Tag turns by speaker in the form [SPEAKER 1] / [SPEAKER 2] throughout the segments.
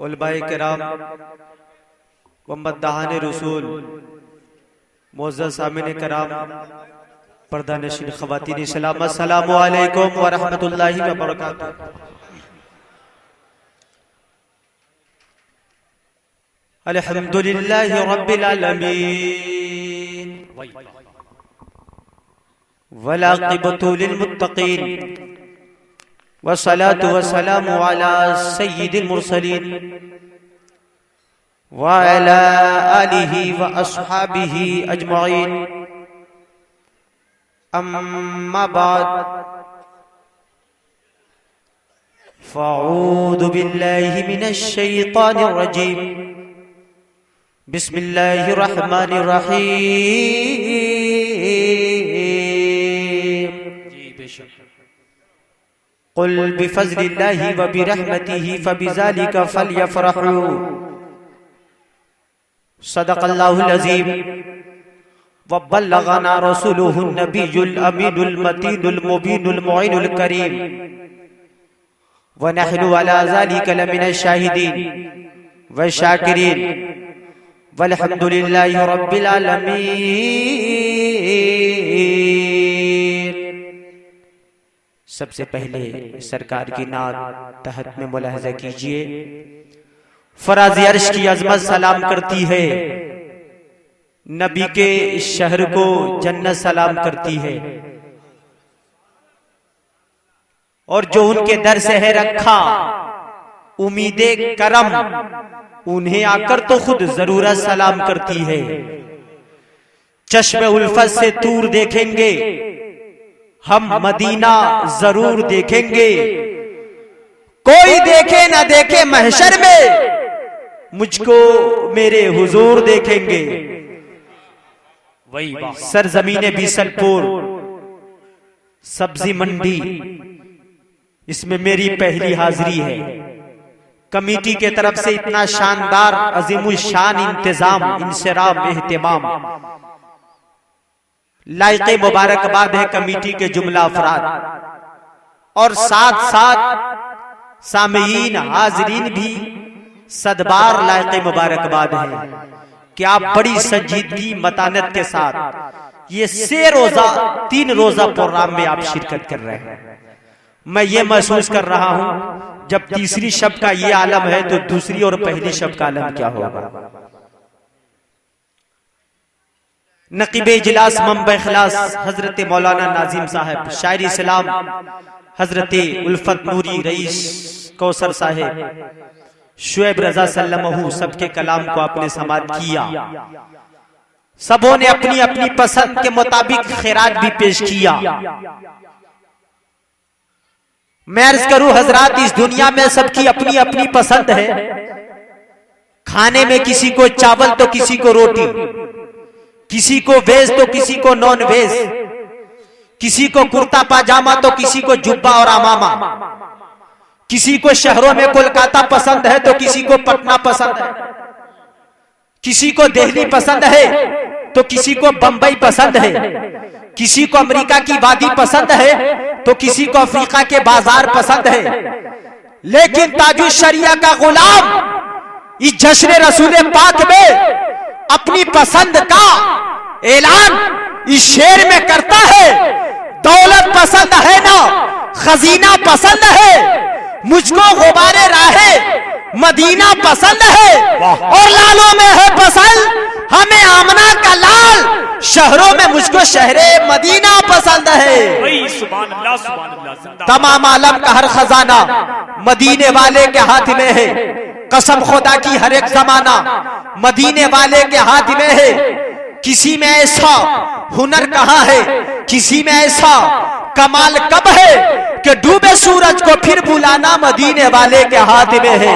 [SPEAKER 1] उलमाए किराम व मद्दाहाने रसूल, मुअज़्ज़ज़ सामिने किराम, पर्दा नशीन ख़वातीन इस्लाम, अस्सलामु अलैकुम व रहमतुल्लाहि व बरकातुहू। अल्हम्दुलिल्लाहि रब्बिल आलमीन वल आक़िबतु लिल मुत्तक़ीन वस्सलातु वस्सलामु अला सय्यिदिल मुरसलीन व अला आलिहि व अस्हाबिहि अजमईन। अम्मा बाद फ़अऊज़ु बिल्लाहि मिनश शैतानिर रजीम। बिस्मिल्लाहिर रहमानिर रहीम। क़ुल बिफ़ज़्लिल्लाहि व बिरहमतिहि फ़बिज़ालिका फ़ल्यफ़रहू। सदक़ल्लाहुल अज़ीम व बल्लगना रसूलुहुन नबियुल अमीनुल मतीनुल मुबीनुल मुईनुल करीम व नहनु अला ज़ालिका लमिनश शाहिदीन व शाकिरीन वल्हम्दुलिल्लाहि रब्बिल आलमीन। सबसे पहले सरकार की नात तहत में मुलाहज़ा कीजिए। फराज़ अर्श की अज़मत सलाम करती है, नबी के इस शहर को जन्नत सलाम करती है, और जो उनके दर से है रखा उम्मीदे करम, उन्हें आकर तो खुद जरूरत सलाम करती है। चश्मे उल्फत से दूर देखेंगे हम, मदीना जरूर देखेंगे। कोई देखे ना देखे महशर में, मुझको मेरे हुजूर देखेंगे। वही सरजमीने बीसलपुर सब्जी मंडी, इसमें मेरी पहली हाजिरी है। कमेटी के तरफ से इतना शानदार अजीमुल शान इंतजाम, इंसराम, एहतिमाम, लायक़े मुबारकबाद है कमेटी के जुमला अफराद, और साथ साथ सामीईन हाजरीन भी सदबार लायक़े मुबारकबाद है कि आप बड़ी संजीदगी मतानत के साथ ये 3 रोजा प्रोग्राम में आप शिरकत कर रहे हैं। मैं ये महसूस कर रहा हूं, जब तीसरी शब का ये आलम है तो दूसरी और पहली शब का आलम क्या होगा। नकीब इजलास मंबा इखलास हजरत मौलाना नाजिम साहब, शायर इस्लाम हजरत उल्फत नूरी रईस कौसर साहेब, शुएब रजा सल्लमहू, सबके कलाम को आपने समाअत किया। सबों ने अपनी अपनी पसंद के मुताबिक खैरात भी पेश किया। मैं अर्ज करूं हजरात, इस दुनिया में सबकी अपनी अपनी पसंद है। खाने में किसी को चावल तो किसी को रोटी, किसी को वेज तो किसी को नॉन वेज, किसी को कुर्ता पाजामा तो किसी को जुब्बा और अमामा, किसी को शहरों में कोलकाता पसंद है तो किसी को पटना पसंद है, किसी को दिल्ली पसंद है तो किसी को बंबई पसंद है, किसी को अमेरिका की वादी पसंद है तो किसी को अफ्रीका के बाजार पसंद है। लेकिन ताजुल शरिया का गुलाम इस जश्न रसूल पाक में अपनी पसंद का ऐलान इस शेर में करता है। दौलत पसंद है ना खजीना पसंद है, मुझको गुबारे राहे मदीना पसंद है, और लालों में है पसंद हमें आमना का लाल, शहरों में मुझको शहरे मदीना पसंद है। तमाम आलम का हर खजाना मदीने वाले के हाथ में है। कसम खुदा की हर एक जमाना मदीने वाले के हाथ में है। किसी में ऐसा हुनर कहाँ है, किसी में ऐसा कमाल कब है कि डूबे सूरज को फिर बुलाना मदीने वाले के हाथ में है।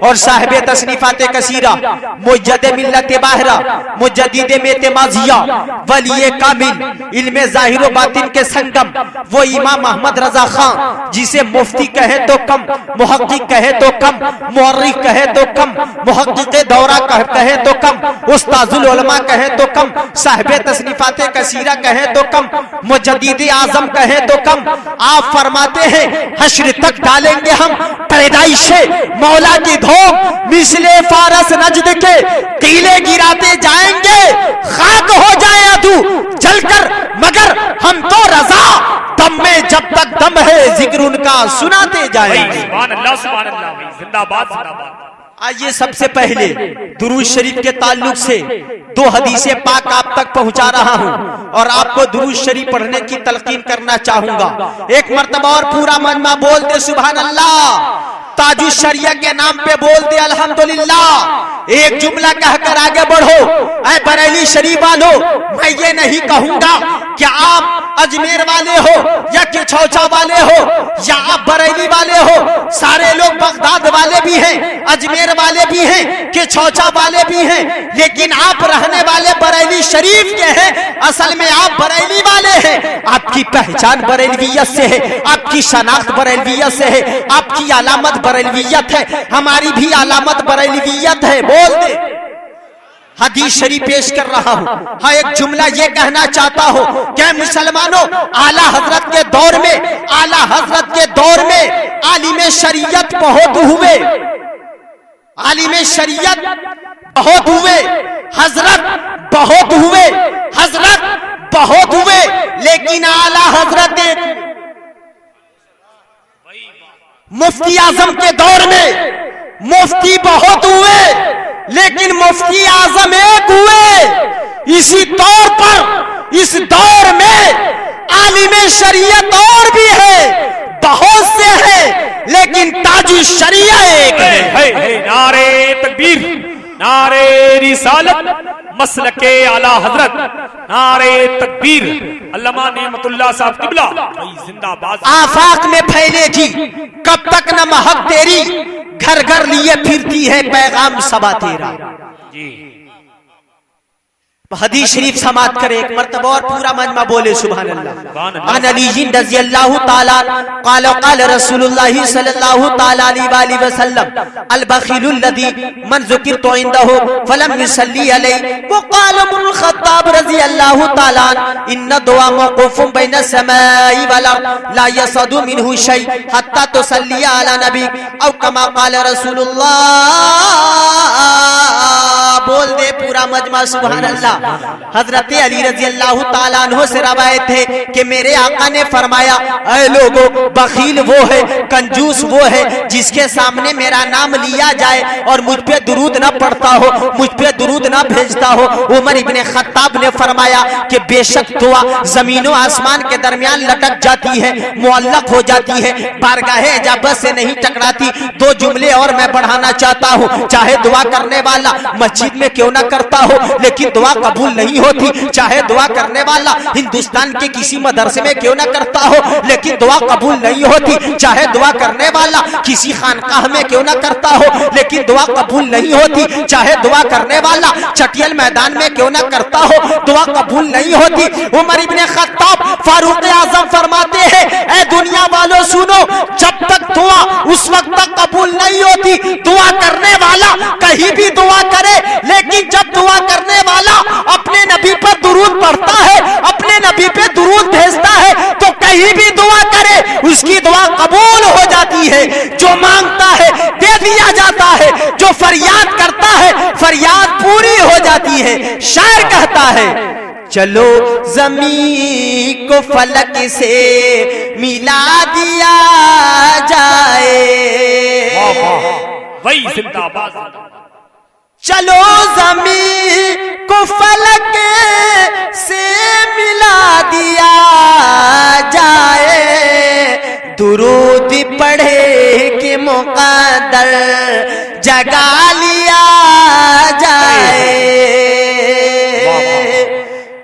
[SPEAKER 1] और साहिब तसनीफात कसीरा, मुजद्दे मिल्लत बाहरा, मुजद्दिदे मेतमाजिया, वलिये कामिल, इल्मे ज़ाहिर व बातिन के संगम, वो इमाम अहमद रजा खान, जिसे मुफ्ती कहे तो कम, मुहक्किक कहे तो कम, मुअर्रिख कहे तो कम, मुहक्किक दौरा कहे तो कम, उस्ताजुल उलमा कहे तो कम, साहिब तसनीफात कसीरा कहे तो कम, मुजद्दिद आजम कहे तो कम। आप फरमाते फरमाते हैं हश्र तक डालेंगे हम पैदाइशे मौला की धोख, मिसले फारस नजद के कीले गिराते जाएंगे, खाक हो जाए अधू जलकर मगर हम तो रजा, दम में जब तक दम है जिक्र उनका सुनाते जाएंगे।
[SPEAKER 2] सुभान अल्लाह जिंदाबाद जिंदाबाद।
[SPEAKER 1] आइए सबसे पहले दुरूद शरीफ के ताल्लुक से दो हदीसें पाक आप तक पहुंचा रहा हूं और आपको दुरूद शरीफ पढ़ने की तलकीन करना चाहूंगा। एक मर्तबा और पूरा मजमा बोल दे सुभान अल्लाह, ताजु शरिया के नाम पे बोल दे अल्हम्दुलिल्लाह। एक जुमला कहकर आगे बढ़ो। ऐ बरेली शरीफ वालों, मैं ये नहीं कहूंगा कि आप अजमेर वाले हो या कि छौछा वाले हो या आप बरेली वाले हो। सारे लोग बगदाद वाले भी हैं, अजमेर वाले भी हैं, कि छौछा वाले भी हैं, लेकिन आप रहने वाले बरेली शरीफ के हैं। असल में आप बरेली वाले हैं। आपकी पहचान बरेलवियत से है, आपकी शनाख्त बरेलवियत से है, आपकी अलामत बरेलवियत है, हमारी भी अलामत बरेलवियत है। बोल दे। हदीस शरीफ पेश कर रहा हूं। हाँ, एक जुमला ये कहना चाहता हूं, क्या मुसलमानों, आला हजरत के दौर में, आला हजरत के दौर में आलिम शरीयत बहुत हुए, आलिम शरीयत बहुत हुए, हजरत बहुत हुए, हजरत बहुत हुए, लेकिन आला हजरत मुफ्ती आजम के दौर में मुफ्ती बहुत हुए, लेकिन मुफ्ती आजम एक हुए। इसी तौर पर इस दौर में आलिम शरीयत और भी है, बहुत से है, लेकिन ताजु शरिया एक है।
[SPEAKER 2] नारे तकबीर, नारे रिसालत, मसलके आला हजरत, नारे तकबीर, अल्लामा नेमतुल्लाह साहब किबला जिंदाबाद।
[SPEAKER 1] आफाक में फैलेगी कब तक न महक तेरी, घर घर लिए फिरती है पैगाम सबा तेरा।
[SPEAKER 2] जी
[SPEAKER 1] हदीस शरीफ समात करे एक मर्तबा और पूरा मजमा बोले सुभान अल्लाह। अन अली रज़ी अल्लाह ताला क़ाल क़ाल रसूलुल्लाह सल्लल्लाहु ताला अलैहि वसल्लम अल बखीलुल लज़ी मन ज़ुकिरतु इंदहु फलम युसल्ली अलैहि व क़ाल इब्नुल ख़त्ताब रज़ी अल्लाह ताला इन्न दुआ मौक़ूफ़ुन बैन समाई वल अर्द ला यसदु मिनहु शै हत्ता तुसल्ली अला नबी औ कमा क़ाल रसूलुल्लाह। बोल दे पूरा मजमा सुभान अल्लाह। हजरत अली रजी अल्लाह ताला अन्हु से रवायत है कि मेरे आका ने फरमाया, ऐ लोगों, बखील वो है, कंजूस वो है जिसके सामने मेरा नाम लिया जाए और मुझ पे दुरूद ना पढ़ता हो, मुझ पे दुरूद ना भेजता हो। उमर इब्ने खत्ताब ने फरमाया कि बेशक दुआ जमीनों आसमान के दरमियान लटक जाती है, मुअल्लक हो जाती है, बारगाहे इजाबत से नहीं टकराती। दो जुमले और मैं बढ़ाना चाहता हूँ। चाहे दुआ करने वाला मस्जिद में क्यों ना करता हो, लेकिन दुआ कबूल नहीं होती। चाहे दुआ करने वाला हिंदुस्तान के किसी मदरसे में क्यों ना करता हो, लेकिन दुआ कबूल नहीं होती। चाहे दुआ करने वाला किसी खानकाह में क्यों ना करता हो, लेकिन दुआ कबूल नहीं होती। चाहे दुआ करने वाला चटियल मैदान में क्यों ना करता हो, दुआ कबूल नहीं होती। उमर इब्ने खत्ताब फारूक आजम फरमाते हैं, ऐ दुनिया वालों सुनो, जब तक दुआ उस वक्त तक कबूल नहीं होती। दुआ करने वाला कहीं भी दुआ करे, लेकिन जब दुआ करने वाला अपने नबी पर दुरूद पढ़ता है, अपने नबी पे दुरूद भेजता है, तो कहीं भी दुआ करे उसकी दुआ कबूल हो जाती है। जो मांगता है दे दिया जाता है, जो फरियाद करता है फरियाद पूरी हो जाती है। शायर कहता है, चलो ज़मीन को फलक से मिला दिया जाए,
[SPEAKER 2] वही जिंदाबाद।
[SPEAKER 1] चलो ज़मीन को फलक से मिला दिया जाए, दुरूद पढ़े के मुक़द्दर जगा लिया जाए।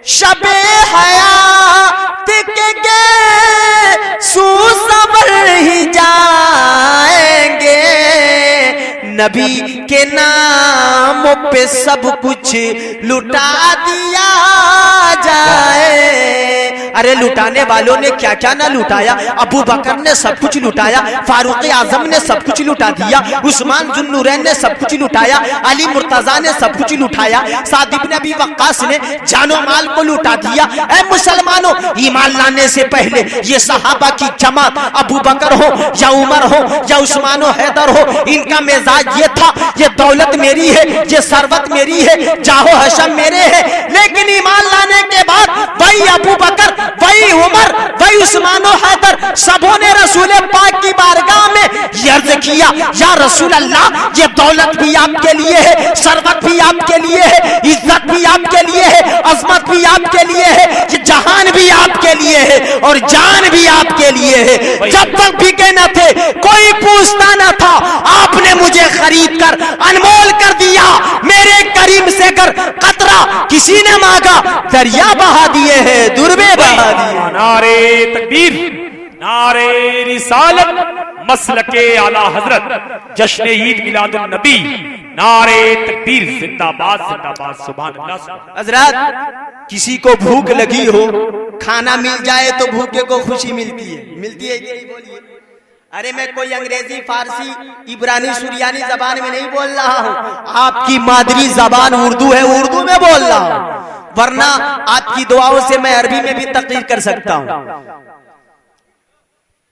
[SPEAKER 1] शबे हयात के सुसबर ही जाएंगे, नबी के नाम पे सब कुछ लुटा दिया जाए। अरे लुटाने वालों ने क्या क्या ना लुटाया, अबू बकर ने सब कुछ लुटाया, फारूक आजम ने सब कुछ लुटा दिया, उस्मान जुन्नूरैन ने सब कुछ लुटाया, अली मुर्तजा ने सब कुछ लुटाया, साद इब्न अबी वक्कास ने जानो माल को लुटा दिया। ऐ मुसलमानों, ईमान लाने से पहले ये सहाबा की जमात, अबू बकर हो या उमर हो या उस्मान हैदर हो, इनका मिजाज ये था, ये दौलत मेरी है, ये सरवत मेरी है, जाहो हशम मेरे है। लेकिन ईमान लाने के बाद वही अबू बकर, वही उमर, वही उस्मान हैदर, सबों ने रसूल पाक की बारगाह में अर्ज किया, या रसूल अल्लाह, ये दौलत भी आपके लिए है, सरवत भी आपके लिए है, इज्जत भी आपके लिए है, अजमत भी आपके लिए है, ये जहान भी आपके लिए है और जान भी आपके लिए है। जब तक बिके न थे, कोई पूछता न था, आपने मुझे खरीद कर अनमोल कर दिया, मेरे करीम से कर कतरा किसी ने मांगा, दरिया बहा दिए हैं, दुर्बे बहा दिए।
[SPEAKER 2] नारे तकबीर, नारे रिसालत, मसलके आला हजरत, जश्न ईद मिलादुन नबी, नारे तकबीर, जिंदाबाद जिंदाबाद, सुभान अल्लाह।
[SPEAKER 1] हजरत, किसी को भूख लगी हो, खाना मिल जाए तो भूखे को खुशी मिलती है, मिलती है कि नहीं? बोलिए। अरे मैं कोई अंग्रेजी, फारसी, इब्रानी, सुरियानी जबान में नहीं बोल रहा हूँ, आपकी मादरी जबान उर्दू है, उर्दू में बोल रहा हूँ, वरना आपकी दुआओं से मैं अरबी में भी तकरीर कर सकता हूँ।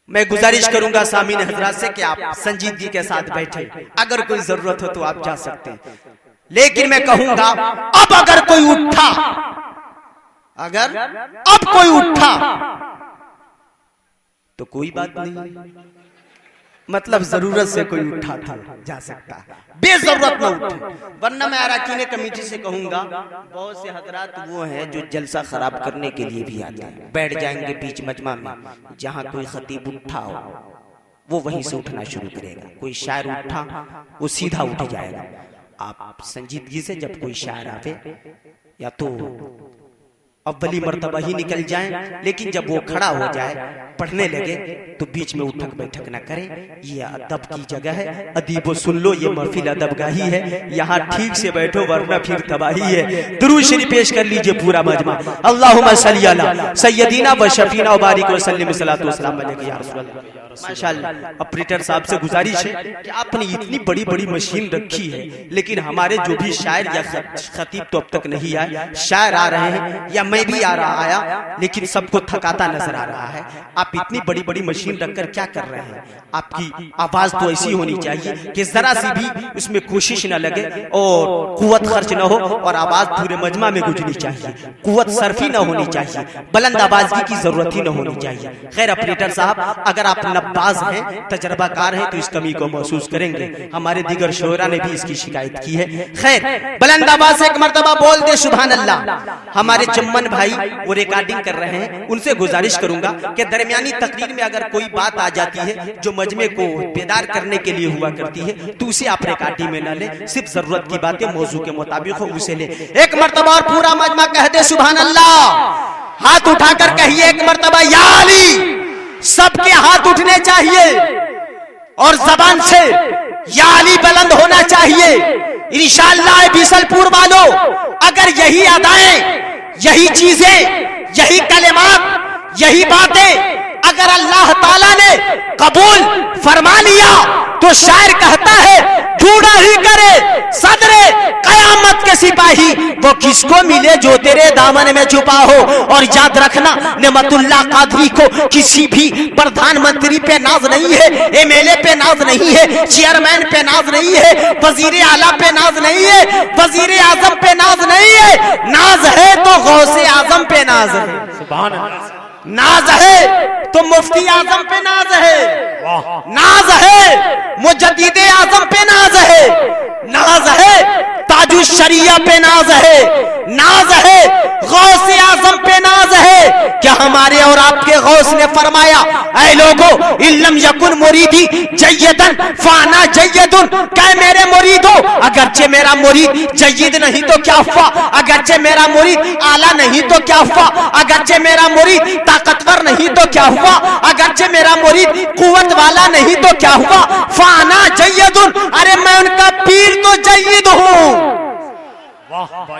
[SPEAKER 1] मैं गुजारिश करूंगा सामीन हजरात से कि आप संजीदगी के साथ बैठे, अगर कोई जरूरत हो तो आप जा सकते हैं, लेकिन मैं कहूंगा अब अगर कोई उठा, अगर अब कोई उठा तो कोई बात नहीं, मतलब जरूरत से कोई उठा था जा सकता है, बेजरूरत ना उठे। वरना मैं अरकान कमेटी से कहूंगा, बहुत से हजरात वो हैं जो जलसा खराब करने के लिए भी आते हैं, बैठ जाएंगे बीच मजमा में, जहां कोई खतीब उठा हो वो वहीं से उठना शुरू करेगा, कोई शायर उठा वो सीधा उठ जाएगा। आप संजीदगी से जब कोई शायर आवे या तो अव्वली मर्तबा ही निकल जाएं, लेकिन जब वो खड़ा हो जाए पढ़ने लगे तो बीच में उठक बैठक ना करें, ये अदब की जगह है, अदीबो सुन लो, ये महफिल अदबगाही है, यहाँ ठीक से बैठो वरना फिर तबाही है। दुरूद शरीफ पेश कर लीजिए पूरा मजमा, अल्लाहुम्मा सल्ली अला सय्यदीना व शफीना व बारिक व सल्लिम सलातो व सलाम अलैका या रसूल अल्लाह। माशाअल्लाह, ऑपरेटर साहब से गुजारिश है कि आपने इतनी बड़ी बड़ी मशीन रखी है, लेकिन हमारे जो भी शायर या खतीब तो अब तक नहीं आए, शायर आ रहे हैं या मैं भी आ रहा आया, लेकिन सबको थकाता नजर आ रहा है। आप इतनी बड़ी बड़ी मशीन रखकर क्या कर रहे हैं? आपकी आवाज तो ऐसी होनी चाहिए कि जरा सी भी उसमें कोशिश न लगे और कुव्वत खर्च न हो और आवाज पूरे मजमा में गुजरनी चाहिए, कुव्वत सर्फी न होनी चाहिए, बुलंद आवाज़गी की जरूरत ही न होनी चाहिए। खैर ऑपरेटर साहब, अगर आप नब्बाज हैं, तजर्बाकार हैं, तो इस कमी को महसूस करेंगे, हमारे दीगर शोरा ने भी इसकी शिकायत की है। खैर बुलंद आवाज से एक मर्तबा बोल दे सुभान अल्लाह। हमारे चम्मन भाई वो रिकॉर्डिंग कर रहे हैं, उनसे गुजारिश करूंगा कि दरमियानी तकरीर में अगर कोई बात आ जाती है जो मजमे को बेदार करने के लिए हुआ करती है तो उसे आप रिकॉर्डिंग में न ले, सिर्फ जरूरत की बातें मौजू के मुताबिक हो उसे ले। एक मर्तबा और पूरा मजमा कह दे सुभान अल्लाह, हाथ उठाकर कहिए एक मर्तबा या अली। सबके हाथ उठने चाहिए और जबान से या अली बुलंद होना चाहिए इंशाअल्लाह। बिसलपुर वालों, अगर यही अदाएं, यही चीजें, यही कलिमात, यही बातें अगर अल्लाह ताला ने कबूल फरमा लिया तो शायर कहता है ढूंढा ही करे सदरे कयामत के सिपाही, वो किसको मिले जो तेरे दामन में छुपा हो। और याद रखना, नेमतुल्लाह कादरी को किसी भी प्रधानमंत्री पे नाज नहीं है, एमएलए पे नाज नहीं है, चेयरमैन पे नाज नहीं है, वजीर आला पे नाज नहीं है, वजीर आजम पे नाज नहीं है, नाज है तो गौसे आजम पे नाज है,
[SPEAKER 2] सुभान अल्लाह।
[SPEAKER 1] नाज है तो मुफ्ती आजम पे नाज है, नाज है मुजद्दिद आजम पे नाज है, नाज है ताजुश शरिया पे नाज है, नाज है गौसे आजम पे नाज है। क्या हमारे और आपके गौस ने फरमाया, ऐ लोगो इल्लम यकुन मुरीदी जय्यदन फाना जय्यदुन, क्या मेरे मुरीदो, अगरचे मेरा मुरीद जय्यद नहीं तो क्या हुआ, अगरचे मेरा मुरीद आला नहीं तो क्या हुआ, अगरचे मेरा मुरीद ताकतवर नहीं तो क्या हुआ, अगरचे मेरा मुरीद कुव्वत वाला नहीं तो क्या हुआ, फाना जय्यदुन, अरे मैं उनका पीर तो जय्यद हूँ,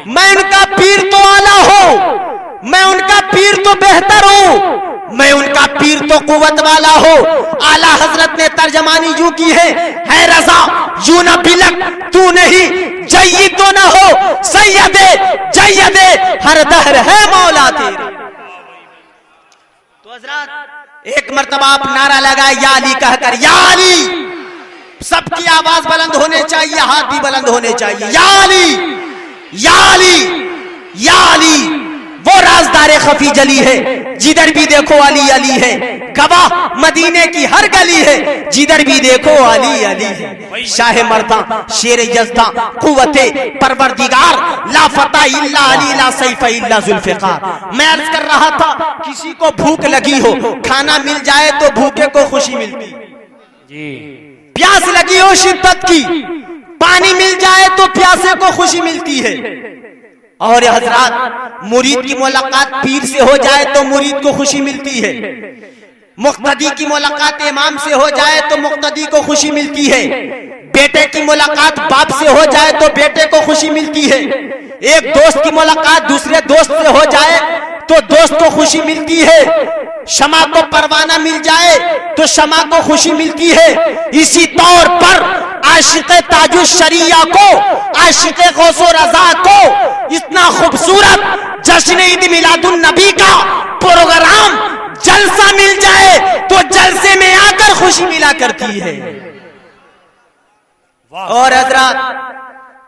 [SPEAKER 1] मैं उनका पीर तो आला हूँ, मैं उनका पीर तो बेहतर हूं, मैं उनका पीर तो कुव्वत वाला हो। आला हजरत ने तर्जमानी यूं की है रजा यूं न बिलक तू नहीं जय्यद तो न हो सैयदे जय्यदे हर दहर है मौला तेरे। तो हजरत एक मर्तबा आप नारा लगाए या अली कहकर, या अली। सबकी आवाज बुलंद होने चाहिए, हाथ भी बुलंद होने चाहिए। या अली, या अली, या अली। वो राजदारे खफी जली है, जिधर भी देखो अली अली है। गवाह मदीने की हर गली है, जिधर भी देखो अली अली है। शाह मर्दा शेर यज़दा कुव्वते परवरदिगार ला फता इल्ला अली ला सैफ इल्ला जुल्फ़िकार। मैं अर्ज कर रहा था, किसी को भूख लगी हो, खाना मिल जाए तो भूखे को खुशी मिलती जी। प्यास लगी हो शिद्दत की, पानी मिल जाए तो प्यासे को खुशी मिलती है। और हजरात मुरीद की मुलाकात पीर से हो जाए तो मुरीद को खुशी मिलती है। मुक्तदी की मुलाकात इमाम से हो जाए तो मुक्तदी को खुशी मिलती है। बेटे की मुलाकात बाप से हो जाए तो बेटे को खुशी मिलती है। एक दोस्त की मुलाकात दूसरे दोस्त से हो जाए तो दोस्त को खुशी मिलती है। शमा को परवाना मिल जाए तो शमा को खुशी मिलती है। इसी तौर पर आशिक़े ताजुश शरिया को, आशिक़े गौसो रज़ा को इतना खूबसूरत जश्न ईद मिलादुन नबी का प्रोग्राम जलसा मिल जाए तो जलसे में आकर खुशी मिला करती है। और हजरत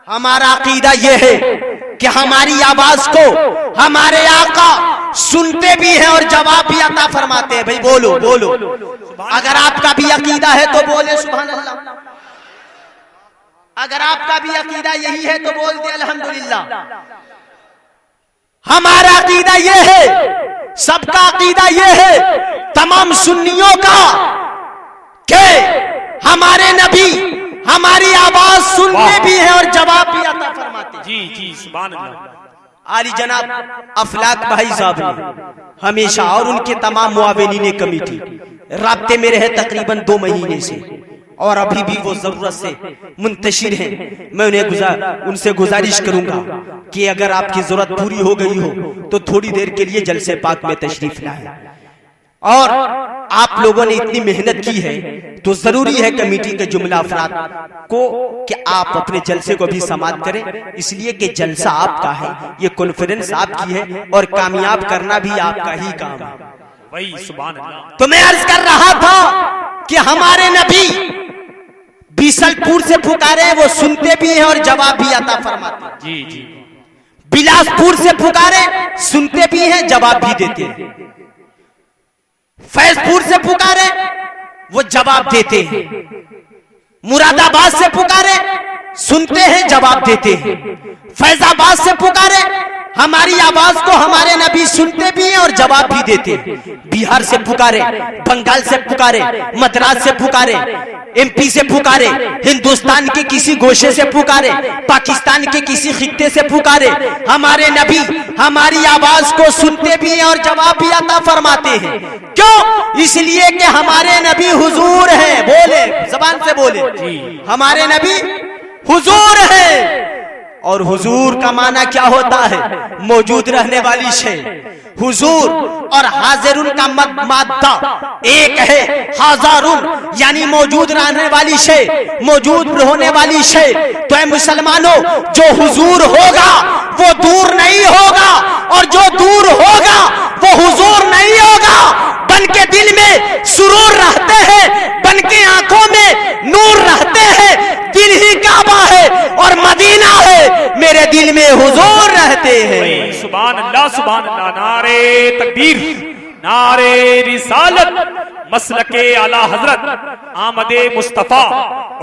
[SPEAKER 1] हमारा अकीदा यह है कि हमारी आवाज को हमारे आका सुनते भी हैं और जवाब भी अता फरमाते हैं। भाई बोलो बोलो, अगर आपका भी अकीदा है तो बोले सुभान अल्लाह। अगर आपका भी अकीदा यही है तो बोल दे अल्हम्दुलिल्लाह। हमारा अकीदा यह है, सबका अकीदा यह है, तमाम सुन्नियों का, कि हमारे नबी हमारी आवाज सुनते भी हैं और जवाब भी अता फरमाते हैं।
[SPEAKER 2] जी जी सुभान अल्लाह।
[SPEAKER 1] आली जनाब अफलाक भाई साहब ने हमेशा और उनके तमाम मुआविनीन कमेटी राब्ते में रहे तकरीबन 2 महीने से, और अभी भी वो जरूरत से मुंतशिर हैं। मैं उनसे गुजारिश करूंगा कि अगर आपकी जरूरत पूरी हो गई हो तो थोड़ी देर के लिए जलसे पाक में तशरीफ लाएं। और आप लोगों ने इतनी मेहनत की है तो जरूरी है कमेटी के जुमला अफराद को कि आप अपने जलसे को भी समाप्त करें, इसलिए कि जलसा आपका है, ये कॉन्फ्रेंस आपकी है और कामयाब करना भी आपका ही काम है।
[SPEAKER 2] वही सुभान अल्लाह।
[SPEAKER 1] तो मैं अर्ज कर रहा था कि हमारे नबी बीसलपुर से पुकारे, वो सुनते भी हैं और जवाब भी अता फरमाते हैं।
[SPEAKER 2] जी जी।
[SPEAKER 1] बिलासपुर से पुकारे, सुनते भी हैं जवाब भी देते हैं। फैजपुर से पुकारे, वो जवाब देते हैं। मुरादाबाद से पुकारे, सुनते हैं जवाब देते हैं। फैजाबाद से पुकारे, हमारी आवाज को हमारे नबी सुनते भी हैं और जवाब भी देते हैं। बिहार से पुकारे, बंगाल से पुकारे, मद्रास से पुकारे, एमपी से पुकारे, हिंदुस्तान के किसी गोशे से पुकारे, पाकिस्तान के किसी खित्ते से पुकारे, हमारे नबी हमारी आवाज को सुनते भी हैं और जवाब भी अता फरमाते हैं। क्यों? इसलिए कि हमारे नबी हुजूर हैं। बोले, जबान से बोले, हमारे नबी हुजूर है। और हुजूर का माना क्या होता है? मौजूद रहने वाली शय। हुजूर और हाजिरुन का माद्दा एक है। हाजारुन यानी मौजूद रहने वाली शय, मौजूद होने वाली शय। तो ऐ मुसलमानों, जो हुजूर होगा वो दूर नहीं होगा, और जो दूर होगा वो हुजूर नहीं होगा। बन के दिल में सुरूर रहते हैं, बन के आंखों में नूर रहते हैं। दिल ही काबा है और मदीना है, मेरे दिल में हुजूर रहते हैं।
[SPEAKER 2] सुभान अल्लाह सुभान अल्लाह। नारे तकबीर, नारे रिसालत, मसलके आला हजरत आमदे मुस्तफा,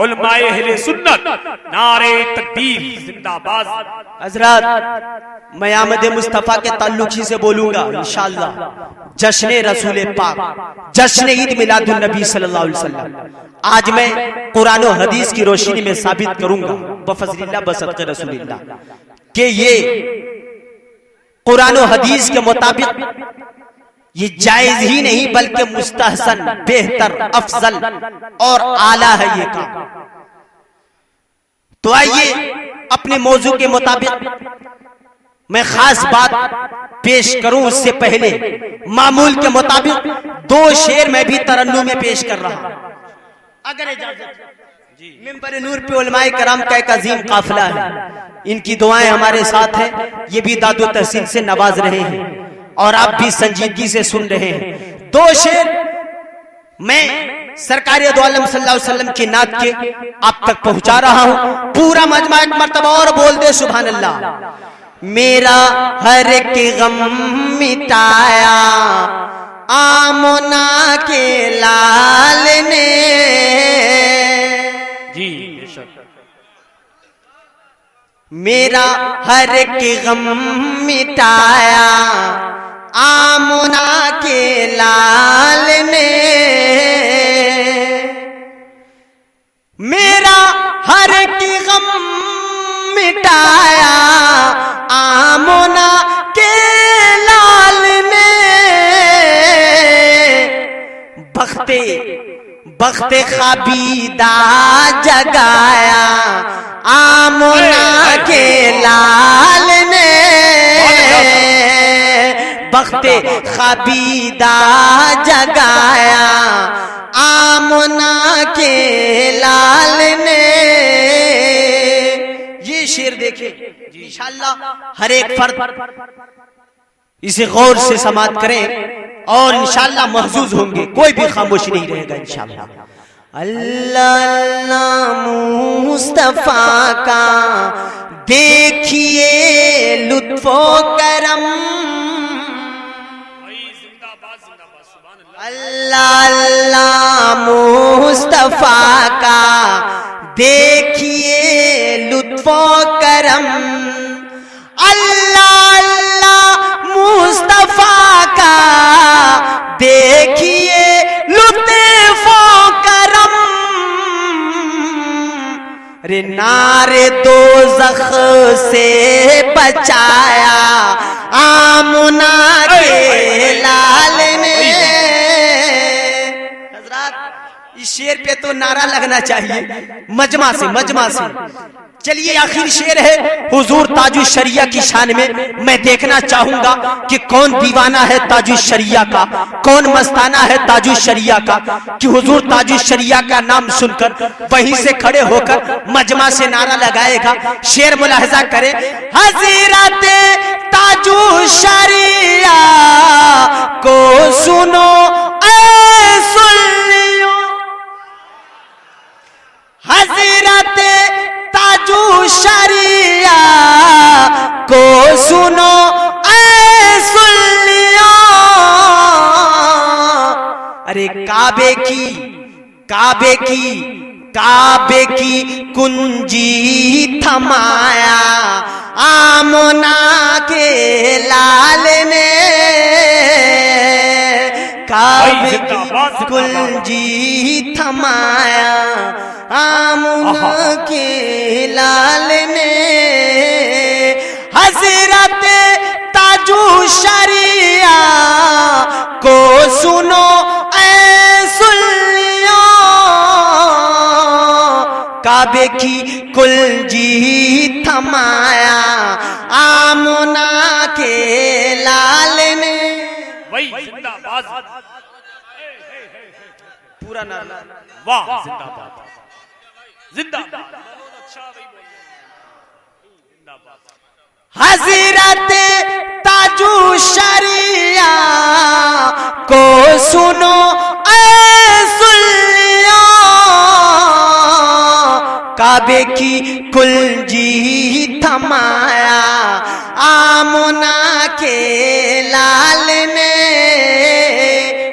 [SPEAKER 2] उलमाए अहले सुन्नत, नारे तकबीर जिंदाबाद।
[SPEAKER 1] हजरत मैं आमदे मुस्तफा के ताल्लुक ही से बोलूंगा इंशाअल्लाह। जश्न रसूल पाक, जश्न ईद मिलादुन नबी सल्लल्लाहु अलैहि वसल्लम आज मैं कुरान और हदीस की रोशनी में साबित करूंगा बफज़लिल्लाह बसदक़े रसूलिल्लाह कि ये कुरान और हदीस के मुताबिक ये जायज ही नहीं बल्कि मुस्तहसन, बेहतर, अफजल और आला है ये काम। तो आइए अपने मौजू के मुताबिक मैं खास बात पेश करूं उससे पहले मामूल के मुताबिक 2 शेर मैं भी तरन्नुम में पेश कर रहा हूं, अगर इजाजत मिंबर नूर पे उलमाए कराम का एक अजीम काफिला है, इनकी दुआएं हमारे साथ हैं, ये भी दादो तहसीन से नवाज रहे हैं और आप भी संजीदगी से सुन रहे हैं। 2 शेर मैं सरकार दो आलम सल्लल्लाहु अलैहि वसल्लम की नात के आप तक पहुंचा रहा हूं। पूरा मजमा एक मर्तबा और बोल दे सुभान अल्लाह। मेरा हर एक गम मिटाया आमना के लाल ने,
[SPEAKER 2] जी बेशक।
[SPEAKER 1] मेरा हर एक गम मिटाया आमना के लाल ने, मेरा हर एक गम मिटाया आमना के लाल ने, बख्ते बख्ते खाबीदा जगाया आमना के लाल ने, बख्ते खाबीदा जगाया आमना के लाल ने। ये शेर देखे इंशाअल्लाह हर एक फर्द इसे गौर से समाअत करें और इंशाअल्लाह महजूज होंगे, कोई भी खामोश नहीं रहेगा इंशाअल्लाह। अल्लाह अल्लाह मुस्तफा का देखिए लुत्फो करम, अल्लाह अल्लाह मुस्तफा का देखिए लुत्फो करम, अल्लाह अल्लाह मुस्तफा का देखिए लुत्फो करम, रे नारे दोज़ख से बचाया आमना के लाल ने। हजरात इस शेर पे तो नारा लगना चाहिए मजमा से। चलिए आखिर शेर है हुजूर ताजुल शरिया की शान में। मैं देखना चाहूंगा कि कौन दीवाना है ताजुल शरिया का, कौन मस्ताना है ताजुल शरिया का, कि हुजूर ताजुल शरिया का नाम सुनकर वहीं से खड़े होकर मजमा से नारा लगाएगा। शेर मुलाहजा करें, हज़रत ताजुल शरिया को सुनो ऐ सुन्नियों, हज़रत ताजुल शरिया को सुनो ऐ सुन्नियों। अरे काबे की कुंजी थमाया आमना के लाल ने, काबे की कुंजी थमाया आमना के लाल ने, हज़रत ताजुल शरिया को सुनो ऐ सुन्नियों, काबे की कुंजी थमाया आमना के लाल ने।
[SPEAKER 2] वही जिंदाबाद,
[SPEAKER 1] पूरा नारा,
[SPEAKER 2] वाह जिंदाबाद जिंदाबाद।
[SPEAKER 1] हज़रत ताजुल शरिया को सुनो ऐ सुन्नियों, काबे की कुंजी थमाया आमना के लाल ने।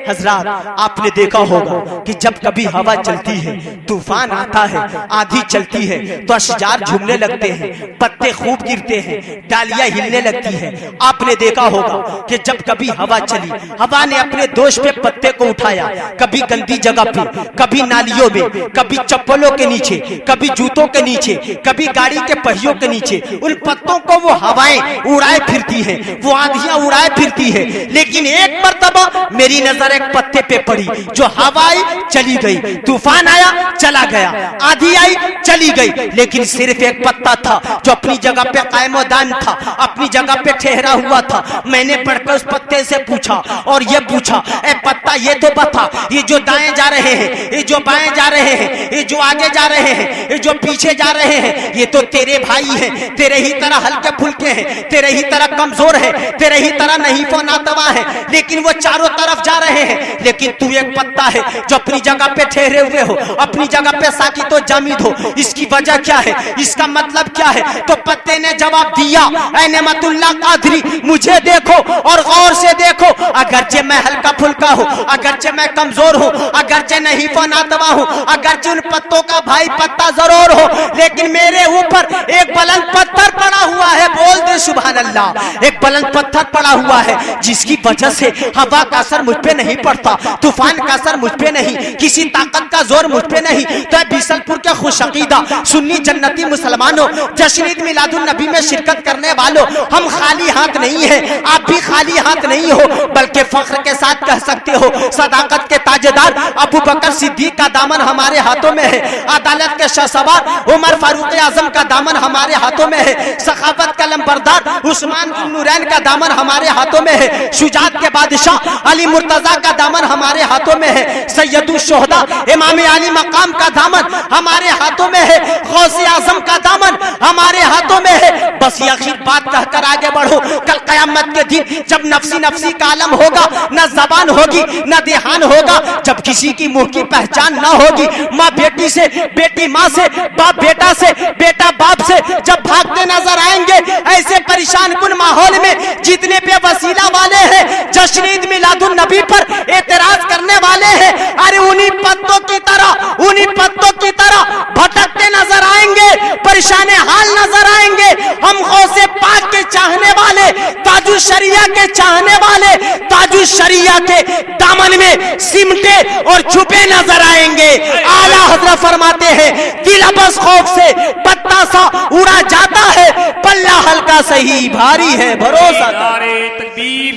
[SPEAKER 1] हजरात आपने देखा होगा कि जब कभी हवा चलती है, तूफान आता है, आंधी चलती है तो अशजार झूमने लगते हैं, पत्ते खूब गिरते हैं, डालियां हिलने लगती हैं। आपने देखा होगा कि जब कभी हवा चली, हवा ने अपने दोष पे पत्ते को उठाया, कभी गंदी जगह पे, कभी नालियों में, कभी चप्पलों के नीचे, कभी जूतों के नीचे, कभी गाड़ी के पहियों के नीचे, उन पत्तों को वो हवाएं उड़ाए फिरती हैं, वो आंधियां उड़ाए फिरती है। लेकिन एक मर्तबा मेरी नजर एक पत्ते पे पड़ी, जो हवा आई चली गई, तूफान आया चला गया, आंधी आई चली गई, लेकिन सिर्फ एक पत्ता था जो अपनी जगह पे कायमोदान था, अपनी जगह पे ठहरा हुआ था। मैंने पढ़कर उस पत्ते से पूछा और ये पूछा, ए पत्ता ये तो बता, ये जो दाएं जा रहे हैं, ये जो बाएं जा रहे हैं, ये जो आगे जा रहे हैं, ये जो पीछे जा रहे हैं, ये तो तेरे भाई हैं, तेरे ही तरह हल्के फुल्के हैं, तेरे ही तरह कमजोर है, तेरे ही तरह नहीं फो नातवा है, लेकिन वो चारों तरफ जा रहे हैं, लेकिन तू एक पत्ता है जो अपनी जगह पे ठहरे हुए हो, अपनी जगह पे साकी तो जामिद हो। इसकी वजह क्या है, इसका मतलब क्या है? तो पत्ते ने जवाब दिया, ऐ नेमतुल्लाह कादरी, मुझे देखो और गौर से देखो, अगरचे मैं हल्का फुल्का हूँ, अगरचे मैं कमजोर हूँ, अगरचे नहीं फो नातवा हूँ, अगरचे उन पत्तों का भाई पत्ता जरूर हो, लेकिन मेरे ऊपर एक बुलंद पत्थर पड़ा हुआ है। बोल दे सुभान अल्लाह। एक बुलंद पत्थर पड़ा हुआ है जिसकी वजह से हवा का असर मुझ पे नहीं पड़ता, तूफान का असर मुझ पे नहीं, किसी ताकत का जोर मुझ पे नहीं। तो बिसलपुर के खुशअकीदा सुन्नी जन्नती मुसलमानों, जश्न ईद मिलादुन नबी में शिरकत करने वालों, हम खाली हाथ नहीं है, आप भी खाली हाथ नहीं हो, बल्कि फख्र के साथ कह सकते हो, सदाकत के ताजेदार अबू बकर सिद्दीक का दामन हमारे हाथों में है, अदालत के शहसवार उमर फारूक आजम का दामन हमारे हाथों में है, सखावत का लंबरदार उस्मान बिन नूरैन का दामन हमारे हाथों में है, शुजात के बादशाह अली मुर्तजा का दामन हमारे हाथों में है, सैयदुल शोहदा इमाम अली मकाम का दामन हमारे हाथों में है, गौसे आजम का दामन हमारे हाथों में है। बस यकीन बात कहकर आगे बढ़ो, कल कयामत के दिन जब नफसी नफसी का आलम होगा, न जबान होगी न देहान होगा, जब किसी की मुंह की पहचान न होगी, माँ बेटी से, बेटी माँ से, बाप बेटा से, बेटा बाप से जब भागते नजर आएंगे, ऐसे परेशान कुन माहौल में जितने पे वसीला वाले हैं, जश्न ईद मिलादुन नबी पर एतराज करने वाले हैं, अरे उन्हीं पत्तों की तरह, उन्हीं पत्तों की तरह भटकते नजर आएंगे, परेशान हाल नजर आएंगे। हम गौसे पाक के चाहने वाले, ताजुल शरिया के चाहने वाले, ताजुल शरिया के दामन में सिमटे और छुपे नजर आएंगे। आला हजरत फरमाते हैं, दिल बस खौफ से पत्ता सा उड़ा जाता है, पल्ला हल्का सही भारी है भरोसा।
[SPEAKER 2] नारे तकबीर,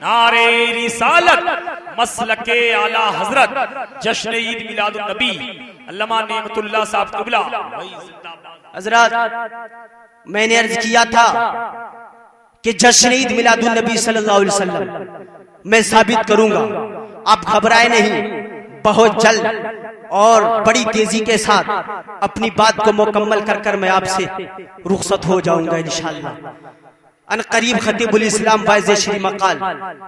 [SPEAKER 2] नारे रिसालत, मसलके आला हजरत जश्न ईद मिलादुन नबी अल्लामा नेमतुल्लाह साहब क़िबला।
[SPEAKER 1] हजरत मैंने अर्ज किया था कि जश्न ईद मिलादुन नबी सल्लल्लाहु अलैहि वसल्लम मैं साबित करूंगा, आप घबराए नहीं, बहुत जल्द और बड़ी तेजी के साथ अपनी बात को मुकम्मल कर कर मैं आपसे रुखसत हो जाऊंगा इंशाअल्लाह। अन करीब खतीबुल इस्लाम वाइज़ शरी मकाल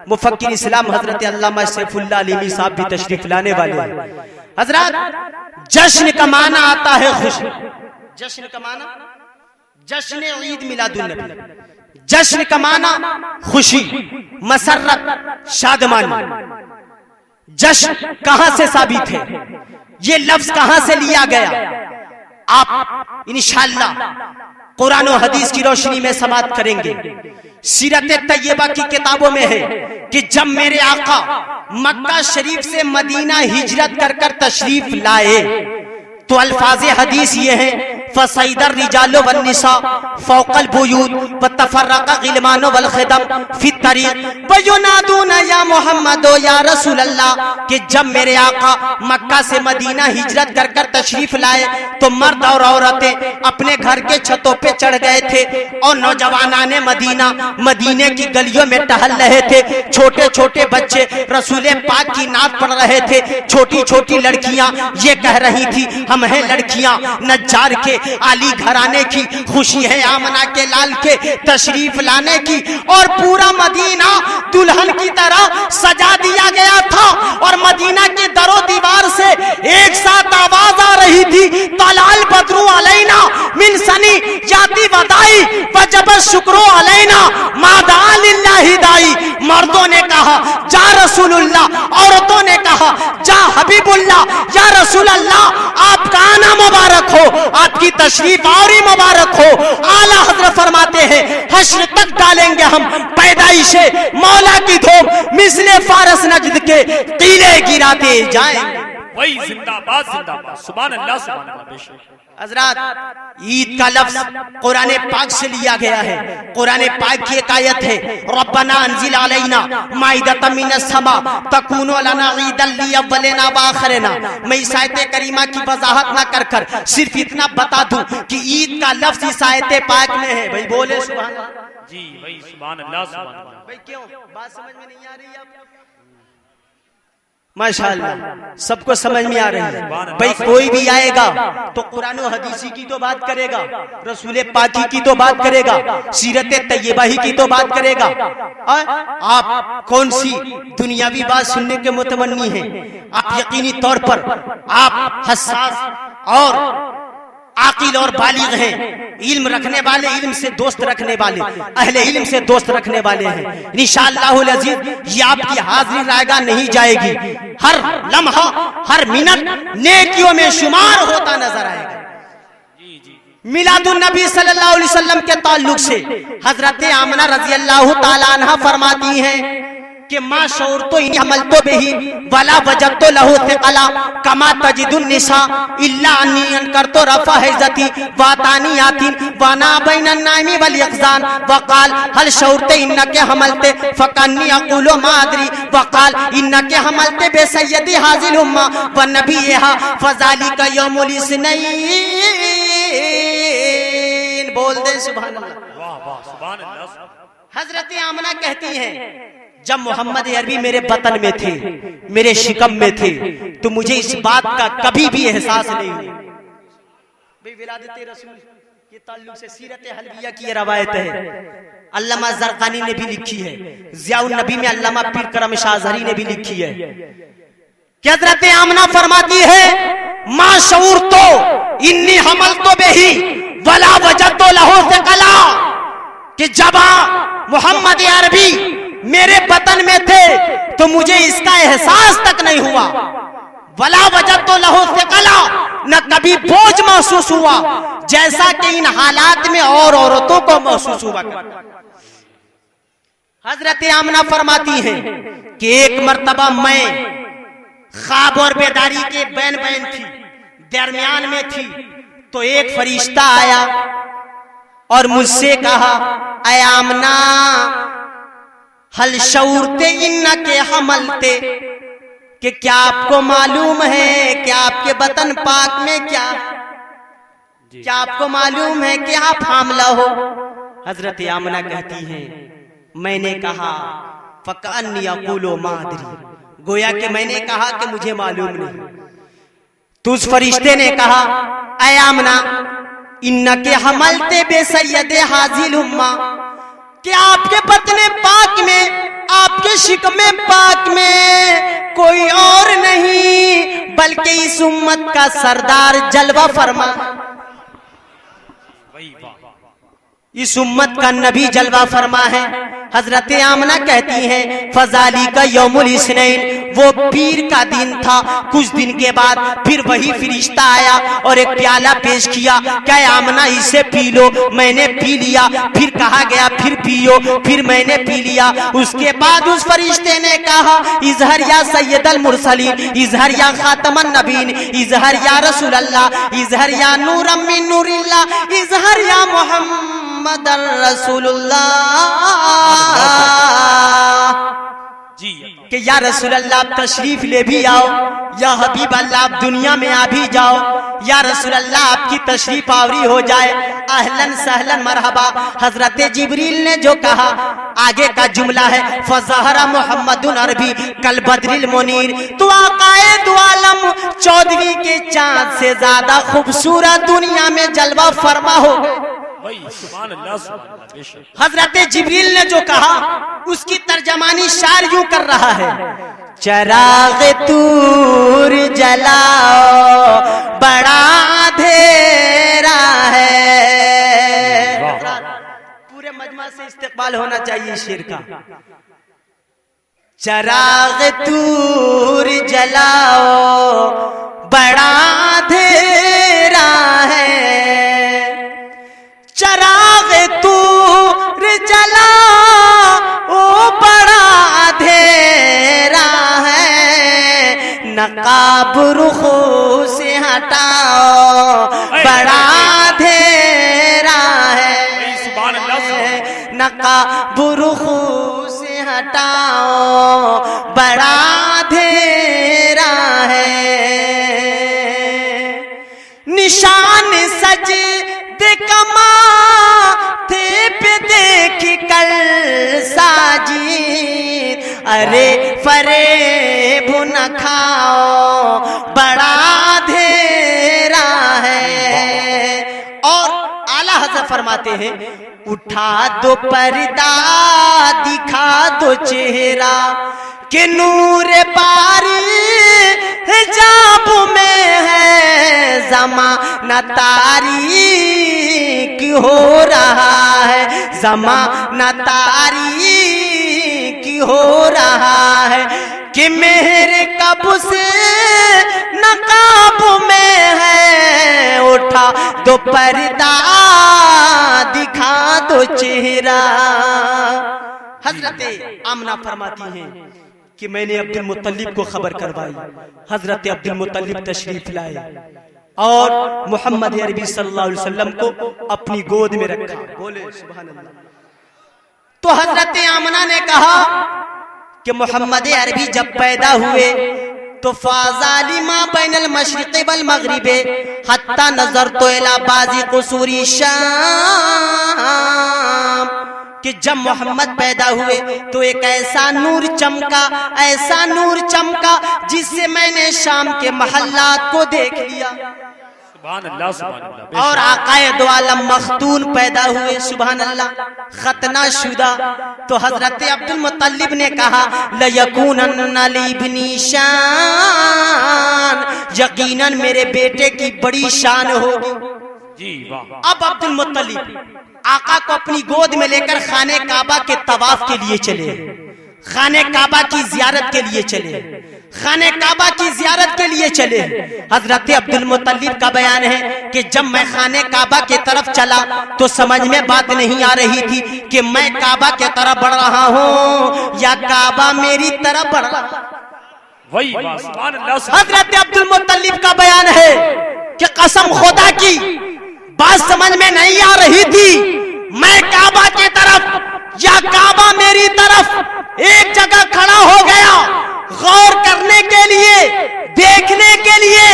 [SPEAKER 1] मुफक्किर इस्लाम हजरत अल्लामा सैफुल्लाह अलीमी साहब भी तशरीफ लाने वाले हैं। हजरत जश्न का माना आता है खुशी, जश्न का माना, जश्न ईद मिलादुन नबी, जश्न का माना खुशी, मसरत, शादमानी। जश्न कहां से साबित है, ये लफ्ज कहां से लिया गया, आप इंशाअल्लाह कुरान और हदीस की रोशनी में समाप्त करेंगे। सीरत तैयबा की किताबों में है कि जब मेरे आका मक्का शरीफ से मदीना हिजरत कर कर तशरीफ लाए, तो अल्फाज हदीस ये है, फसैदर रिजालो वन निसा फौकल बुयूत व तफर्रका गिलमानो वल खिदम फी तरीक व युनादूना या मोहम्मद या रसूल अल्लाह, कि जब मेरे आका मक्का से मदीना हिजरत कर कर तशरीफ लाए, तो मर्द और औरतें अपने घर के छतों पे चढ़ गए थे और नौजवानाने मदीना मदीने की गलियों में टहल रहे थे। छोटे छोटे बच्चे रसूल पाक की नात पढ़ रहे थे, छोटी छोटी लड़कियां ये कह रही थी, हम हैं लड़कियां नज्जार के, आली घराने की, खुशी है आमना के लाल के तशरीफ लाने की। और पूरा मदीना दुल्हन की तरह सजा दिया गया था और मदीना के दरो दीवार से एक साथ आवाज आ रही थी, तलाल बदरू अलैना मिन सनी जाती वदाई वजब शुक्रो अलैना मादा लिल्लाहि दाई। मर्दों ने कहा जा रसूलुल्लाह, औरतों ने कहा जा हबीबुल्लाह, या रसूल अल्लाह आपका आना मुबारक हो, आपकी तशरीफ और ही मुबारक हो। आला हजरत फरमाते हैं, हश्र तक डालेंगे हम पैदाइशे मौला की धूम, मिसले फारस नजद के कीले गिराते जाएंगे।
[SPEAKER 2] वही जिंदाबाद जिंदाबाद सुभान अल्लाह सुभान अल्लाह। बेशक
[SPEAKER 1] हजरात, ईद का लफ्ज कुरान पाक से लिया गया है। कुरान पाक की एक आयत है, रब्बना अंजिल अलैना माइदतम मिनस समा तकूनु लना ईदन लिअव्वलिना व आखिरिना। मैं इस आयत करीमा की वजाहत ना कर कर सिर्फ इतना बता दूं कि ईद का लफ्ज इस आयत पाक में है। भाई बोले सुभान अल्लाह
[SPEAKER 2] जी, वही सुभान अल्लाह सुभान अल्लाह।
[SPEAKER 1] भाई क्यों बात समझ में नहीं आ रही आप? माशाअल्लाह सबको समझ में आ रही है। भाई कोई भी आएगा तो कुरान और हदीसी की तो बात करेगा, रसूल पाकी की तो बात करेगा, सीरत तैयबा ही की तो बात करेगा। आप कौन सी दुनियावी बात सुनने के मुतमन्नी हैं? आप यकीनी तौर पर आप हसास और आकिल और बालिग हैं, इल्म रखने वाले, इल्म से दोस्त रखने वाले, अहले इल्म से दोस्त रखने वाले हैं। इंशाअल्लाहुल अजीज ये आपकी हाजिरी रायगा नहीं जाएगी, हर लम्हा हर मिनट नेकियों में शुमार होता नजर आएगा। मिलादुन नबी सल्लल्लाहु अलैहि वसल्लम के ताल्लुक से हजरत आमना रजी अल्लाह तआला अन्हा फरमाती हैं कि मां शऊर तो इन अमल तो बेही वला वजद तो लहू थिकला कमा तजिदुन निसा इल्ला अन्नी अनकर तो रफा हिज्जती वातानी आतिन वाना बैनन नाइमी वल यक़ज़ान वक़ाल हल शऊरते इन्नके हमलते फकन्नी अक़ूलु मा अदरी वक़ाल इन्नके हमलते बे सय्यदी हाज़िल उम्मा व नबीहा फज़ालिका यौमुल इस्नैन। बोल दे सुभान अल्लाह।
[SPEAKER 2] वाह वाह सुभान अल्लाह।
[SPEAKER 1] हजरत आमना कहती हैं जब मोहम्मद अरबी मेरे बतन में थे, मेरे शिकम में थे, तो मुझे इस बात का कभी भी एहसास नहीं हुआ। विलादत रसूल के ताल्लुक से सीरत हलविया की ये रवायत है, अल्लामा ज़रक़ानी ने भी लिखी है, ज़ियाउन नबी में अल्लामा पीर करम शाज़हरी ने भी लिखी है कि हजरत आमना फरमाती है मां शऊर तो इन्नी हमल तो बेही वला वजद तो लहू थिकला, कि जब मोहम्मद अरबी मेरे बतन में थे तो मुझे इसका एहसास तक नहीं हुआ। वला वजद तो लहू थिकला, न कभी बोझ महसूस हुआ जैसा कि इन हालात में और औरतों को महसूस हुआ। हजरत आमना फरमाती हैं कि एक मर्तबा मैं ख्वाब और बेदारी के बैन बैन थी, दरमियान में थी, तो एक फरिश्ता आया और मुझसे कहा ऐ आमना हल शऊरते इन्नके हमलते, कि क्या आपको मालूम है कि आपके बतन पाक में क्या आपको मालूम है कि आप हामला हो? हजरत आमना कहती हैं मैंने कहा फकअन्नी अक़ूलु मा अदरी, गोया कि मैंने कहा कि मुझे मालूम नहीं। तो उस फरिश्ते ने कहा ऐ आमना इन्नके हमलते बे सय्यदे हाज़िल उम्मा, कि आपके बतने पाक में, आपके शिकमे पाक में कोई और नहीं बल्कि इस उम्मत का सरदार जलवा फरमा, इस उम्मत का नबी जलवा फरमा है। हजरत आमना कहती हैं फजाली का यौमुल इस्नैन, वो पीर का दिन था। कुछ दिन के बाद फिर वही फरिश्ता आया और एक प्याला पेश किया, क्या आमना इसे पी लो? मैंने पी लिया। फिर कहा गया फिर पियो, फिर मैंने पी लिया। उसके बाद उस फरिश्ते ने कहा इजहर या सैयदल मुरसलीन, इजहर या खातमन नबीन, इजहर या रसूल अल्लाह, इजहर या नूरम मिन नूरिल्लाह, इजहर या मोहम्मद रसूलुल्लाह, कि या रसूल अल्लाह आप तशरीफ ले भी आओ, या हबीब अल्लाह आप दुनिया में आ भी जाओ, या रसूल अल्लाह आपकी तशरीफ आवरी हो जाए, अहलन सहलन मरहबा। हजरत जिब्रील ने जो कहा आगे का जुमला है फज़हरा मोहम्मदुन अरबी कल बद्रिल मुनीर, तो आकाए दो आलम 14वीं के चांद से ज्यादा खूबसूरत दुनिया में जलवा फरमा हो। हजरत जिब्रील ने जो कहा उसकी तर्जमानी शायर यूं कर रहा है, चराग तूर जलाओ बड़ा अंधेरा है। पूरे मजमा से इस्तेक़बाल होना चाहिए शेर का। चराग तूर जलाओ बड़ा अंधेरा है, चराग तूर जलाओ बड़ा अंधेरा है, नकाब रुखो से हटाओ बड़ा अंधेरा है, नकाब रुखो से हटाओ बड़ा अंधेरा है, निशान सज दे कमा थे पे देख कर साजिद, अरे फरेब न खाओ बड़ा अंधेरा है। और आला हज़रत फरमाते हैं उठा दो पर्दा दिखा दो चेहरा कि नूर बारी हिजाब में है, ज़माना तारीक हो रहा है, ज़माना तारीक हो रहा है, कि मेरे कब से नकाब में है, उठा दो पर्दा दिखा दो चेहरा। हजरत आमना फरमाती हैं कि मैंने अब्दुल मुत्तलिब को खबर करवाई, हजरत अब्दुल मुत्तलिब तशरीफ लाए और मोहम्मद अरबी सल्लल्लाहु अलैहि वसल्लम को अपनी गोद में रखा। बोले सुभान अल्लाह। तो हजरत आमना ने कहा कि मोहम्मद अरबी जब पैदा हुए तो फाज़ालिमा बैनल मशरिक़ वल मग़रिबे हत्ता नज़र तो इला बाज़ी क़ुसूरी शाम, कि जब मोहम्मद पैदा हुए तो एक ऐसा नूर चमका, ऐसा नूर चमका जिससे मैंने शाम के महल्लात को देख लिया।
[SPEAKER 2] सुभान अल्लाह, सुभान अल्लाह।
[SPEAKER 1] और आकाए दो आलम मख्तून पैदा हुए, सुभान अल्लाह, खतना शुदा। तो हजरत अब्दुल मुत्तलिब ने कहा लयकूनन्ना लिब्नी शान, यकीनन मेरे बेटे की बड़ी शान होगी।
[SPEAKER 2] जी वाह।
[SPEAKER 1] अब अब्दुल मुत्तलिब आका को अपनी गोद में लेकर खाने काबा के तवाफ के लिए चले, खाने काबा की जियारत के लिए चले, खाने काबा की जियारत के लिए चले। हजरत अब्दुल मुत्तलिब का बयान है कि जब मैं खाने काबा के तरफ चला तो समझ में बात नहीं आ रही थी कि मैं काबा के तरफ बढ़ रहा हूँ या काबा मेरी तरफ बढ़ रहा।
[SPEAKER 2] वही बात, सुभान अल्लाह।
[SPEAKER 1] हजरत अब्दुल मुत्तलिब का बयान है कि कसम खुदा की बात समझ में नहीं आ रही थी, मैं काबा की तरफ या काबा मेरी तरफ एक जगह खड़ा हो गया गौर करने के लिए, देखने के लिए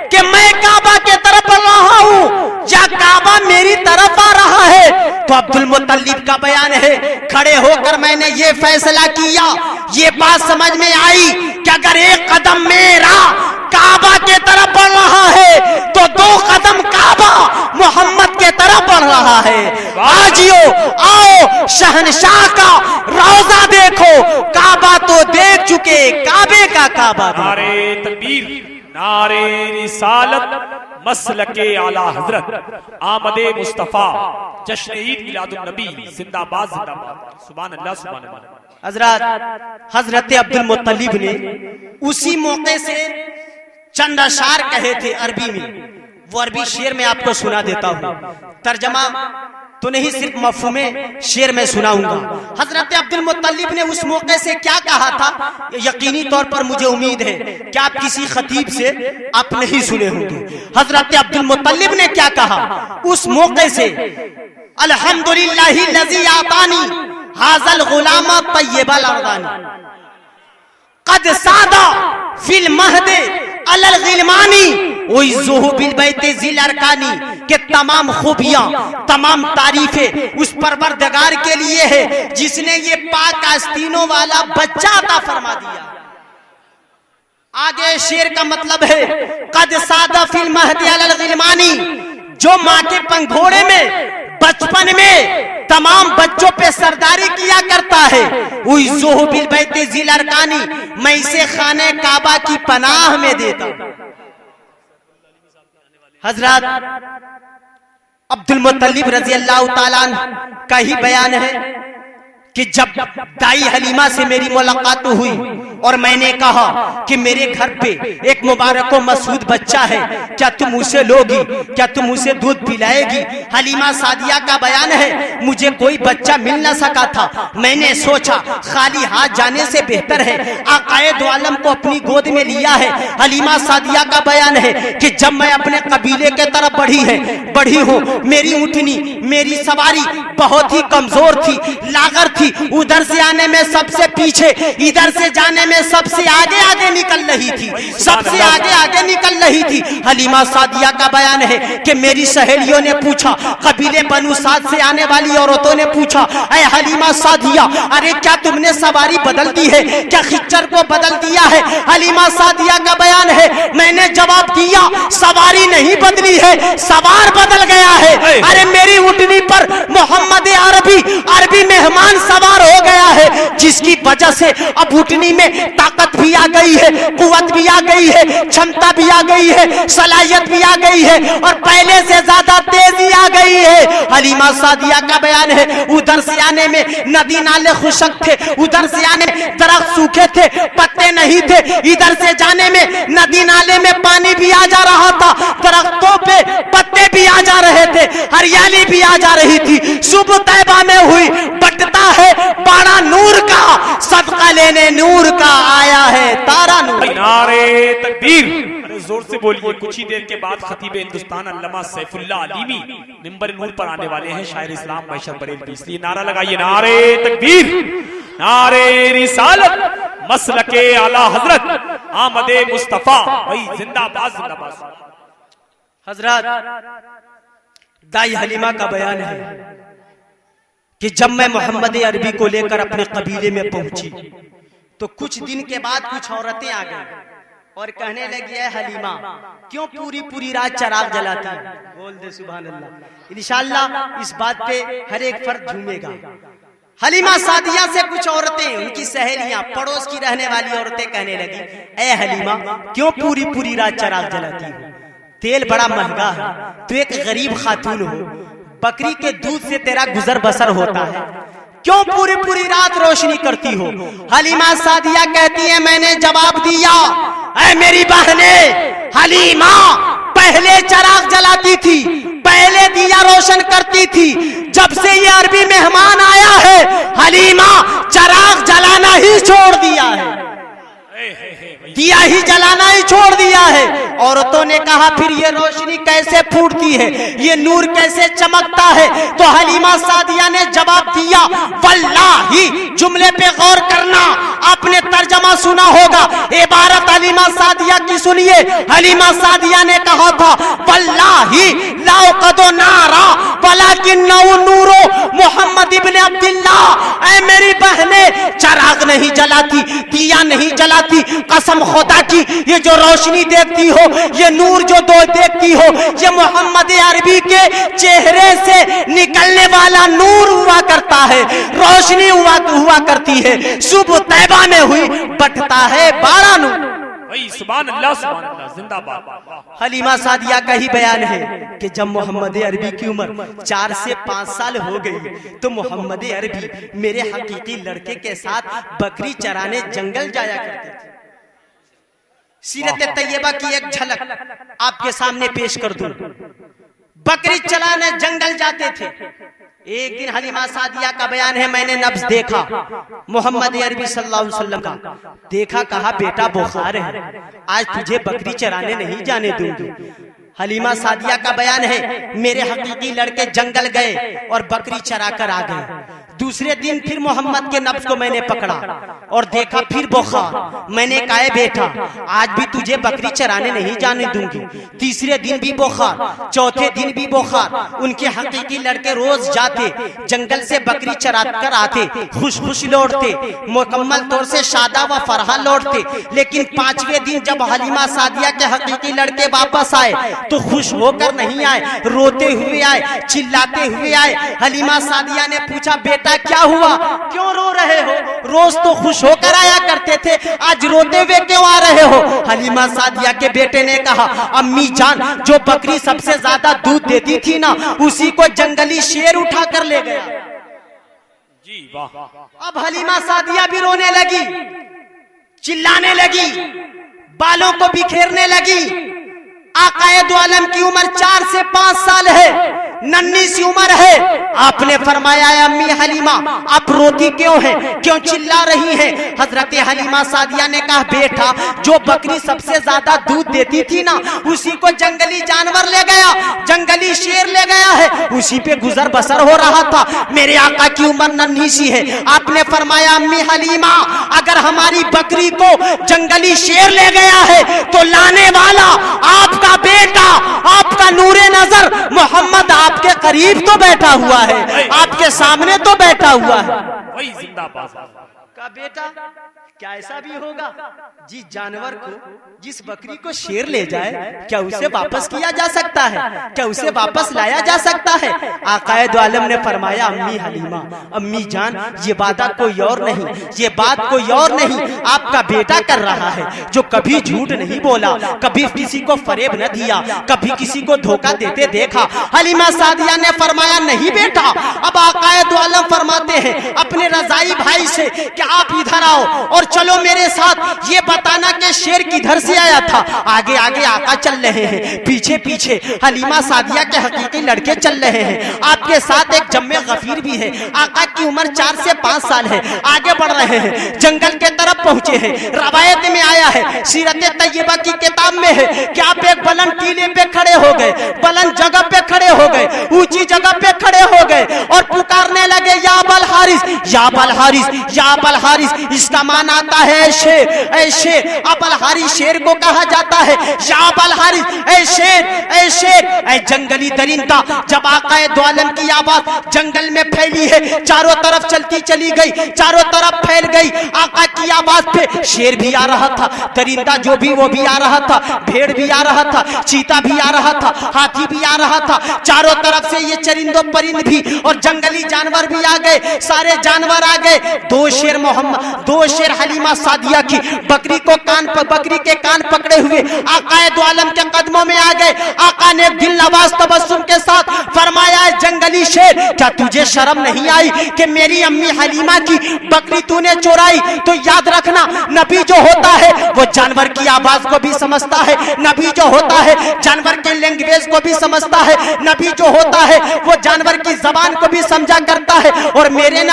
[SPEAKER 1] कि मैं काबा के तरफ बढ़ रहा हूँ या काबा मेरी तरफ आ रहा है। तो अब्दुल मुत्तलिब का बयान है खड़े होकर मैंने ये फैसला किया, ये बात समझ में आई कि अगर एक कदम मेरा काबा के तरफ बढ़ रहा है तो दो कदम काबा मोहम्मद के तरफ बढ़ रहा है। आजियो आओ शहनशाह का रोजा देखो, काबा तो देख चुके, काबे का काबा।
[SPEAKER 2] नारे तकबीर, नारे रिसालत, मसलके आला हजरत, आमदे मुस्तफा, जश्न ईद मिलादुन नबी, जिंदाबाद जिंदाबाद, सुभान अल्लाह, सुभान अल्लाह।
[SPEAKER 1] हजरत अब्दुल मुत्तलिब ने उसी मौके से चंद अशार कहे थे अरबी में, वो अरबी शेर में आपको सुना देता हूँ, तर्जमा तो नहीं सिर्फ मफहूमे शेर में सुनाऊंगा। हजरत अब्दुल मुत्तलिब ने उस मौके से क्या कहा था, यकीनी तौर पर मुझे उम्मीद है कि आप किसी खतीब से आप नहीं सुने होंगे। हजरत अब्दुल मुत्तलिब ने क्या कहा उस मौके से, अल्हम्दुलिल्लाहि लज़ी आतानी हाज़ल गुलामा तय्यबल अरदानी, कद सादा फिल महदे अलल गिलमानी उइज़्ज़ुहु बिल बैति ज़िल अरकानी, के तमाम खूबियां, तमाम तारीफें उस परवरदिगार के लिए है जिसने ये पाक आस्तीनों वाला बच्चा अता फरमा दिया। आगे शेर का मतलब है कद सादा फिल महदी अलल गिलमानी, जो माँ के पंघोड़े में बचपन में तमाम बच्चों पे सरदारी किया करता है, उइज़्ज़ुहु बिल बैति ज़िल अरकानी, मैं इसे खाने काबा की पनाह में देता हूं। हजरत अब्दुल मुत्तलिब रजी अल्लाह ताला का ही बयान है कि जब दाई हलीमा से मेरी मुलाकात हुई
[SPEAKER 3] और मैंने कहा कि मेरे घर पे एक मुबारक व मसूद बच्चा है, क्या तुम उसे लोगी, क्या तुम उसे दूध पिलाएगी। हलीमा सादिया का बयान है, मुझे कोई बच्चा मिल न सका था, मैंने सोचा खाली हाथ जाने से बेहतर है आकाए दो आलम को अपनी गोद में लिया है। हलीमा सादिया का बयान है कि जब मैं अपने कबीले के तरफ बढ़ी हूँ, मेरी ऊँटनी, मेरी सवारी बहुत ही कमजोर थी, लागर थी, उधर से आने में सबसे पीछे, इधर से जाने में सबसे आगे आगे निकल रही थी, सबसे आगे आगे निकल रही थी। हलीमा सादिया का बयान है कि मेरी सहेलियों ने पूछा, कबीले बनु साद से आने वाली औरतों ने पूछा, ऐ हलीमा सादिया, अरे क्या तुमने सवारी बदल दी है, क्या खिच्चर को बदल दिया है। हलीमा सादिया का बयान है, मैंने जवाब दिया सवारी नहीं बदली है, सवार बदल गया है। अरे मेरी ऊँटनी पर मोहम्मद अरबी मेहमान सवार हो गया है, जिसकी वजह से अब ऊँटनी में ताकत भी आ गई है, कुव्वत भी आ गई है, क्षमता भी आ गई है, सलाहियत भी आ गई है और पहले से ज्यादा तेजी आ गई है। हलीमा सादिया का बयान है, उधर से आने में नदी नाले खुशक थे, उधर से आने में दरख्त सूखे थे, पत्ते नहीं थे, इधर से जाने में नदी नाले में पानी भी आ जा रहा था, दरख्तों पे पत्ते भी आ जा रहे थे, हरियाली भी आ जा रही थी। सुबह तैबा में हुई, बटता है बाड़ा नूर का, सदका लेने नूर का आया है तारा नूर।
[SPEAKER 2] नारे तकबीर, अरे जोर से बोलिए। कुछ ही देर के बाद खतीब हिंदुस्तान अल्लामा सैफुल्लाह अलीमी मिंबर नूर पर आने वाले हैं, शायर इस्लाम मैशर बरेलवी, इसलिए नारा लगाइए, नारे तकबीर, नारे रिसालत, मसलके आला हजरत आमदे मुस्तफा, भाई जिंदाबाद जिंदाबाद।
[SPEAKER 3] हजरत दाई हलीमा का बयान है कि जब मैं मोहम्मद अरबी को लेकर अपने कबीले में पहुंची तो कुछ दिन के बाद कुछ औरतें आ गई और कहने लगी, है हलीमा क्यों पूरी रात चराग जलाती है। बोल दे सुभान अल्लाह। इंशाअल्लाह इस बात पे हर एक फर्द झूमेगा। हलीमा सादिया से कुछ औरतें, उनकी सहेलियां, पड़ोस की रहने वाली औरतें कहने लगी, ए हलीमा क्यों पूरी रात चराग जलाती है, तेल बड़ा महंगा है, तू एक गरीब खातून हो, बकरी के दूध से तेरा गुजर बसर होता है, क्यों पूरी रात रोशनी करती हो। हलीमा सादिया कहती है, मैंने जवाब दिया, ऐ मेरी बहने, हलीमा पहले चराग जलाती थी, पहले दिया रोशन करती थी, जब से ये अरबी मेहमान आया है हलीमा चराग जलाना ही छोड़ दिया है, दिया ही जलाना ही छोड़ दिया है। औरतों ने कहा, फिर ये रोशनी कैसे फूटती है, ये नूर कैसे चमकता है। तो हलीमा सादिया ने जवाब दिया, वल्लाही, जुमले पे गौर करना, आपने तर्जमा सुना होगा, इबारत हलीमा सादिया की सुनिए। हलीमा सादिया ने कहा था, वल्लाही लाओ कदो नारा वलाकिन्नहु नूरो मोहम्मद इब्न अब्दुल्लाह, ऐ मेरी बहने चराग नहीं जलाती, दिया नहीं जलाती, कसम खुदा की ये जो रोशनी देखती हो, ये नूर जो दो देखती हो, ये मोहम्मद अरबी के चेहरे से निकलने वाला नूर हुआ करता है, रोशनी हुआ करती है, सुबह तैबा में हुई, बटता है बाड़ा नूर।
[SPEAKER 2] सुभान अल्लाह जिंदाबाद।
[SPEAKER 3] हलीमा सादिया का ही बयान है कि जब मोहम्मद अरबी की उम्र 4 से 5 साल हो गई तो मोहम्मद अरबी मेरे हकीकी लड़के के साथ बकरी चराने जंगल जाया करते थे। सीरत तैयबा की एक झलक आपके सामने पेश कर दूं। बकरी चलाने जंगल जाते थे। एक दिन हलीमा सादिया का बयान है, मैंने नब्ज देखा मोहम्मद अरबी सल्लल्लाहु अलैहि वसल्लम का, देखा, कहा बेटा बुखार है, आज तुझे बकरी चराने नहीं जाने दूंगी। हलीमा सादिया का बयान है, मेरे हकीकी लड़के जंगल गए और बकरी चरा कर आ गए। दूसरे दिन फिर मोहम्मद के नब्ज को मैंने पकड़ा और देखा फिर बुखार। मैंने कहा बेटा आज भी तुझे बकरी चराने नहीं जाने दूंगी। तीसरे दिन भी बुखार, चौथे दिन भी बुखार। उनके हकीकी लड़के रोज जाते जंगल से बकरी चरा कर आते, खुश लौटते, मुकम्मल तौर से शादा व फरहा लौटते। लेकिन 5वें दिन जब हलीमा सादिया के हकीकी लड़के वापस आए तो खुश होकर नहीं आए, रोते हुए आए, चिल्लाते हुए आए। हलीमा सादिया ने पूछा, बेटा क्या हुआ, क्यों रो रहे हो, रोज तो खुश होकर आया करते थे, आज रोते हुए क्यों आ रहे हो। हलीमा सादिया के बेटे ने कहा, अम्मी जान जो बकरी सबसे ज्यादा दूध देती थी ना, उसी को जंगली शेर उठा कर ले गया।
[SPEAKER 2] जी वाह।
[SPEAKER 3] अब हलीमा सादिया भी रोने लगी चिल्लाने लगी, बालों को बिखेरने लगी। आकाए दो आलम की उम्र 4 से 5 साल है, नन्ही सी उम्र है। आपने फरमाया अम्मी हलीमा आप रोती क्यों हैं, क्यों चिल्ला रही हैं? हजरत हलीमा सादिया ने कहा बेटा जो बकरी सबसे ज्यादा दूध देती थी ना उसी को जंगली जानवर ले गया, जंगली शेर ले गया है, उसी पे गुजर बसर हो रहा था। मेरे आका की उम्र नन्ही सी है। आपने फरमाया अम्मी हलीमा अगर हमारी बकरी को जंगली शेर ले गया है तो लाने वाला आपका बेटा, आपका नूरे नजर मोहम्मद आपके करीब तो बैठा हुआ है, आपके सामने तो बैठा हुआ है।
[SPEAKER 2] वही जिंदाबाद
[SPEAKER 3] का बेटा क्या ऐसा भी होगा? जिस जानवर को, जिस बकरी को शेर ले जाए क्या उसे वापस किया जा सकता है? क्या उसे वापस लाया जा सकता है? आकाए दो आलम ने फरमाया अम्मी हलीमा, अम्मी जान ये वादा कोई और नहीं, ये बात कोई और नहीं, आपका बेटा कर रहा है जो कभी झूठ नहीं बोला, कभी किसी को फरेब न दिया, कभी किसी को धोखा देते देखा। हलीमा सादिया ने फरमाया नहीं बेटा। अब आकाए दो आलम फरमाते हैं अपने रजाई भाई से कि आप इधर आओ और चलो मेरे साथ ये बताना कि शेर किधर से आया था। आगे आगे आका चल रहे हैं, पीछे पीछे हलीमा सादिया के हकीकी लड़के चल रहे हैं, आपके साथ एक जम्मे गफीर भी है। आका की उम्र 4 से 5 साल है। आगे बढ़ रहे हैं, जंगल के तरफ पहुंचे हैं। रवायत में आया है, सीरत तैयबा की किताब में है कि आप एक बुलंद टीले पे खड़े हो गए, बुलंद जगह पे खड़े हो गए, ऊंची जगह पे खड़े हो गए और पुकारने लगे या अबल हारिस, या अबल हारिस, या अबल हारिस। इसका मान आता है शेर, ऐ शेर। अबल हारिस शेर को कहा जाता है, या अबल हारिस, ऐ शेर, ऐ शेर, ऐ जंगली दरिंदा। जब आकाए दो आलम की आवाज जंगल में फैली है, चारों तरफ चलती चली गई, चारों तरफ फैल गई। आका की आवाज पे शेर भी आ रहा था, दरिंदा जो भी वो भी आ रहा था, भेड़ भी आ रहा था, चीता भी आ रहा था, हाथी भी आ रहा था। चारों तरफ से ये चरिंदो परिंद भी और जंगली जानवर भी आ गए, सारे जानवर आ गए। दो शेर हलीमा सादिया की बकरी के कान पकड़े हुए आकाए दो आलम के कदमों में आ गए। आका ने दिल नवाज तबस्सुम के साथ फरमाया जंगली शेर क्या तुझे शर्म नहीं आई कि मेरी अम्मी हलीमा की बकरी तूने चुराई? तो याद रखना नबी जो होता है वो जानवर की आवाज को भी समझता है, नबी जो होता है जानवर के लैंग्वेज को भी समझता है, नबी जो होता है वो जानवर की जबान को भी समझा करता है। और मेरे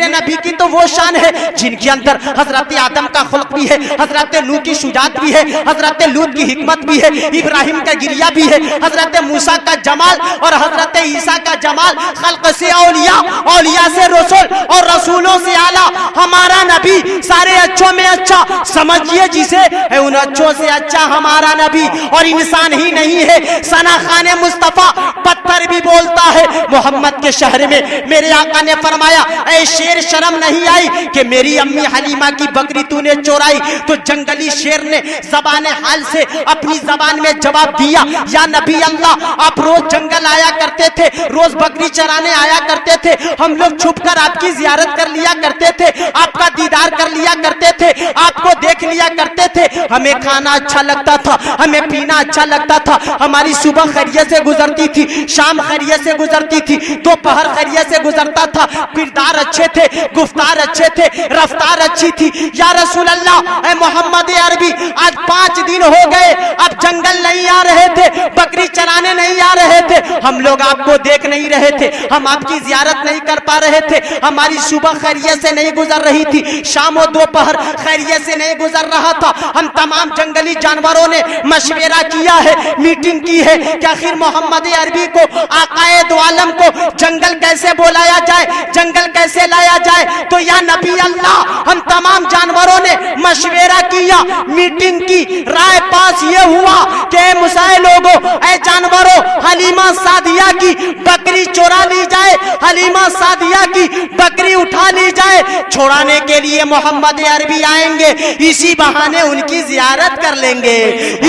[SPEAKER 3] नबी की तो वो शान है जिनके अंदर हजरत आदम का खुल्क भी है, हजरत नूह की शुजात भी है, हजरत लूत की हिकमत भी है, इब्राहिम का गिरिया भी है, हजरत मूसा का जमाल और हजरत ईसा का जमाल। खल्क से औलिया, औलिया से रसूल और रसूलों से आला हमारा नबी सारे अच्छों में अच्छा। समझिए जिसे उन अच्छों से अच्छा हमारा नबी। और इंसान ही नहीं है, सना खाने मुस्तफा पत्थर भी बोलता है। मोहम्मद के शहर में मेरे आका ने फरमाया ऐ शेर शर्म नहीं आई कि मेरी अम्मी हलीमा की बकरी तूने चोराई? तो जंगली शेर ने ज़बाने हाल से अपनी जबान में जवाब दिया, या नबी अल्लाह आप रोज जंगल आया करते थे, रोज बकरी चराने आया करते थे, हम लोग छुपकर आपकी जियारत कर लिया करते थे, आपका दीदार कर लिया करते थे, आपको देख लिया करते थे। हमें खाना अच्छा लगता था, हमें पीना अच्छा लगता था, हमारी सुबह खैरियत से गुजरती थी, शाम खैरियत से गुजरती थी, दोपहर खैरियत से गुजरता था, किरदार अच्छे थे, गुफ्तार अच्छे थे, रफ्तार अच्छी थी। या रसूल अल्लाह, ए मोहम्मद अरबी आज 5 दिन हो गए आप जंगल नहीं आ रहे थे, बकरी चराने नहीं आ रहे थे, हम लोग आपको देख नहीं रहे थे, हम आपकी जियारत नहीं कर पा रहे थे, हमारी सुबह खैरियत से नहीं गुजर रही थी, शाम और दोपहर खैरियत से नहीं गुजर रहा था। हम तमाम जंगली जानवरों ने मशवरा किया है, मीटिंग की है कि आखिर मोहम्मद अरबी को, आकाए दो आलम को जंगल कैसे बुलाया जाए, जंगल कैसे लाया जाए। तो या नबी अल्लाह हम तमाम जानवरों ने मशवरा किया, मीटिंग की, राय पास ये हुआ कि मुसाए लोगों, ऐ जानवरों, हलीमा सादिया की बकरी चुरा ली जाए, हलीमा सादिया की बकरी उठा ली जाए। छुड़ाने के लिए मोहम्मद अरबी आएंगे, इसी बहाने उनकी जियारत कर लेंगे,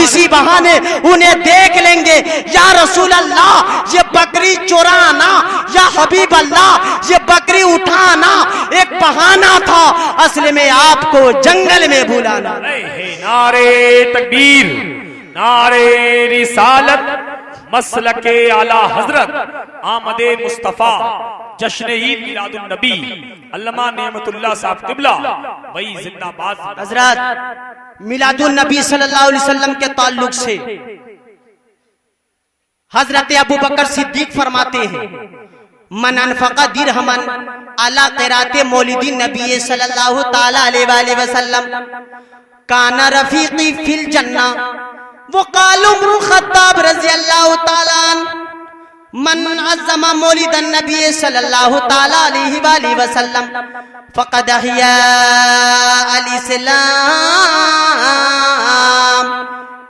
[SPEAKER 3] इसी बहाने उन्हें देख लेंगे। या रसूल अल्लाह ये बकरी चुराना, या हबीब अल्लाह ये बकरी उठाना एक बहाना था, असल में आपको जंगल में बुलाना।
[SPEAKER 2] नारे तकबीर, नारे रिसालत, मसलके आला हजरत आमदे मुस्तफा जश्न ईद मिलादुन नबी अल्लामा नेमतुल्लाह साहब किबला वही जिंदाबाद।
[SPEAKER 3] हजरत मिलादुन नबी सल्लल्लाहु अलैहि वसल्लम के ताल्लुक से हजरत अबू बकर सिद्दीक फरमाते हैं, मन अनफका दिरहमन अला क़िराते मौलिदी नबी सल्लल्लाहु ताला अलैहि वसल्लम काना रफीकी फिल जन्ना वो कालू उमर खत्ताब रज़ी अल्लाहु ताला मन अज़्ज़मा मौलिदन नबी सल्लल्लाहु ताला अलैहि वसल्लम फ़क़द अहिया अल इस्लाम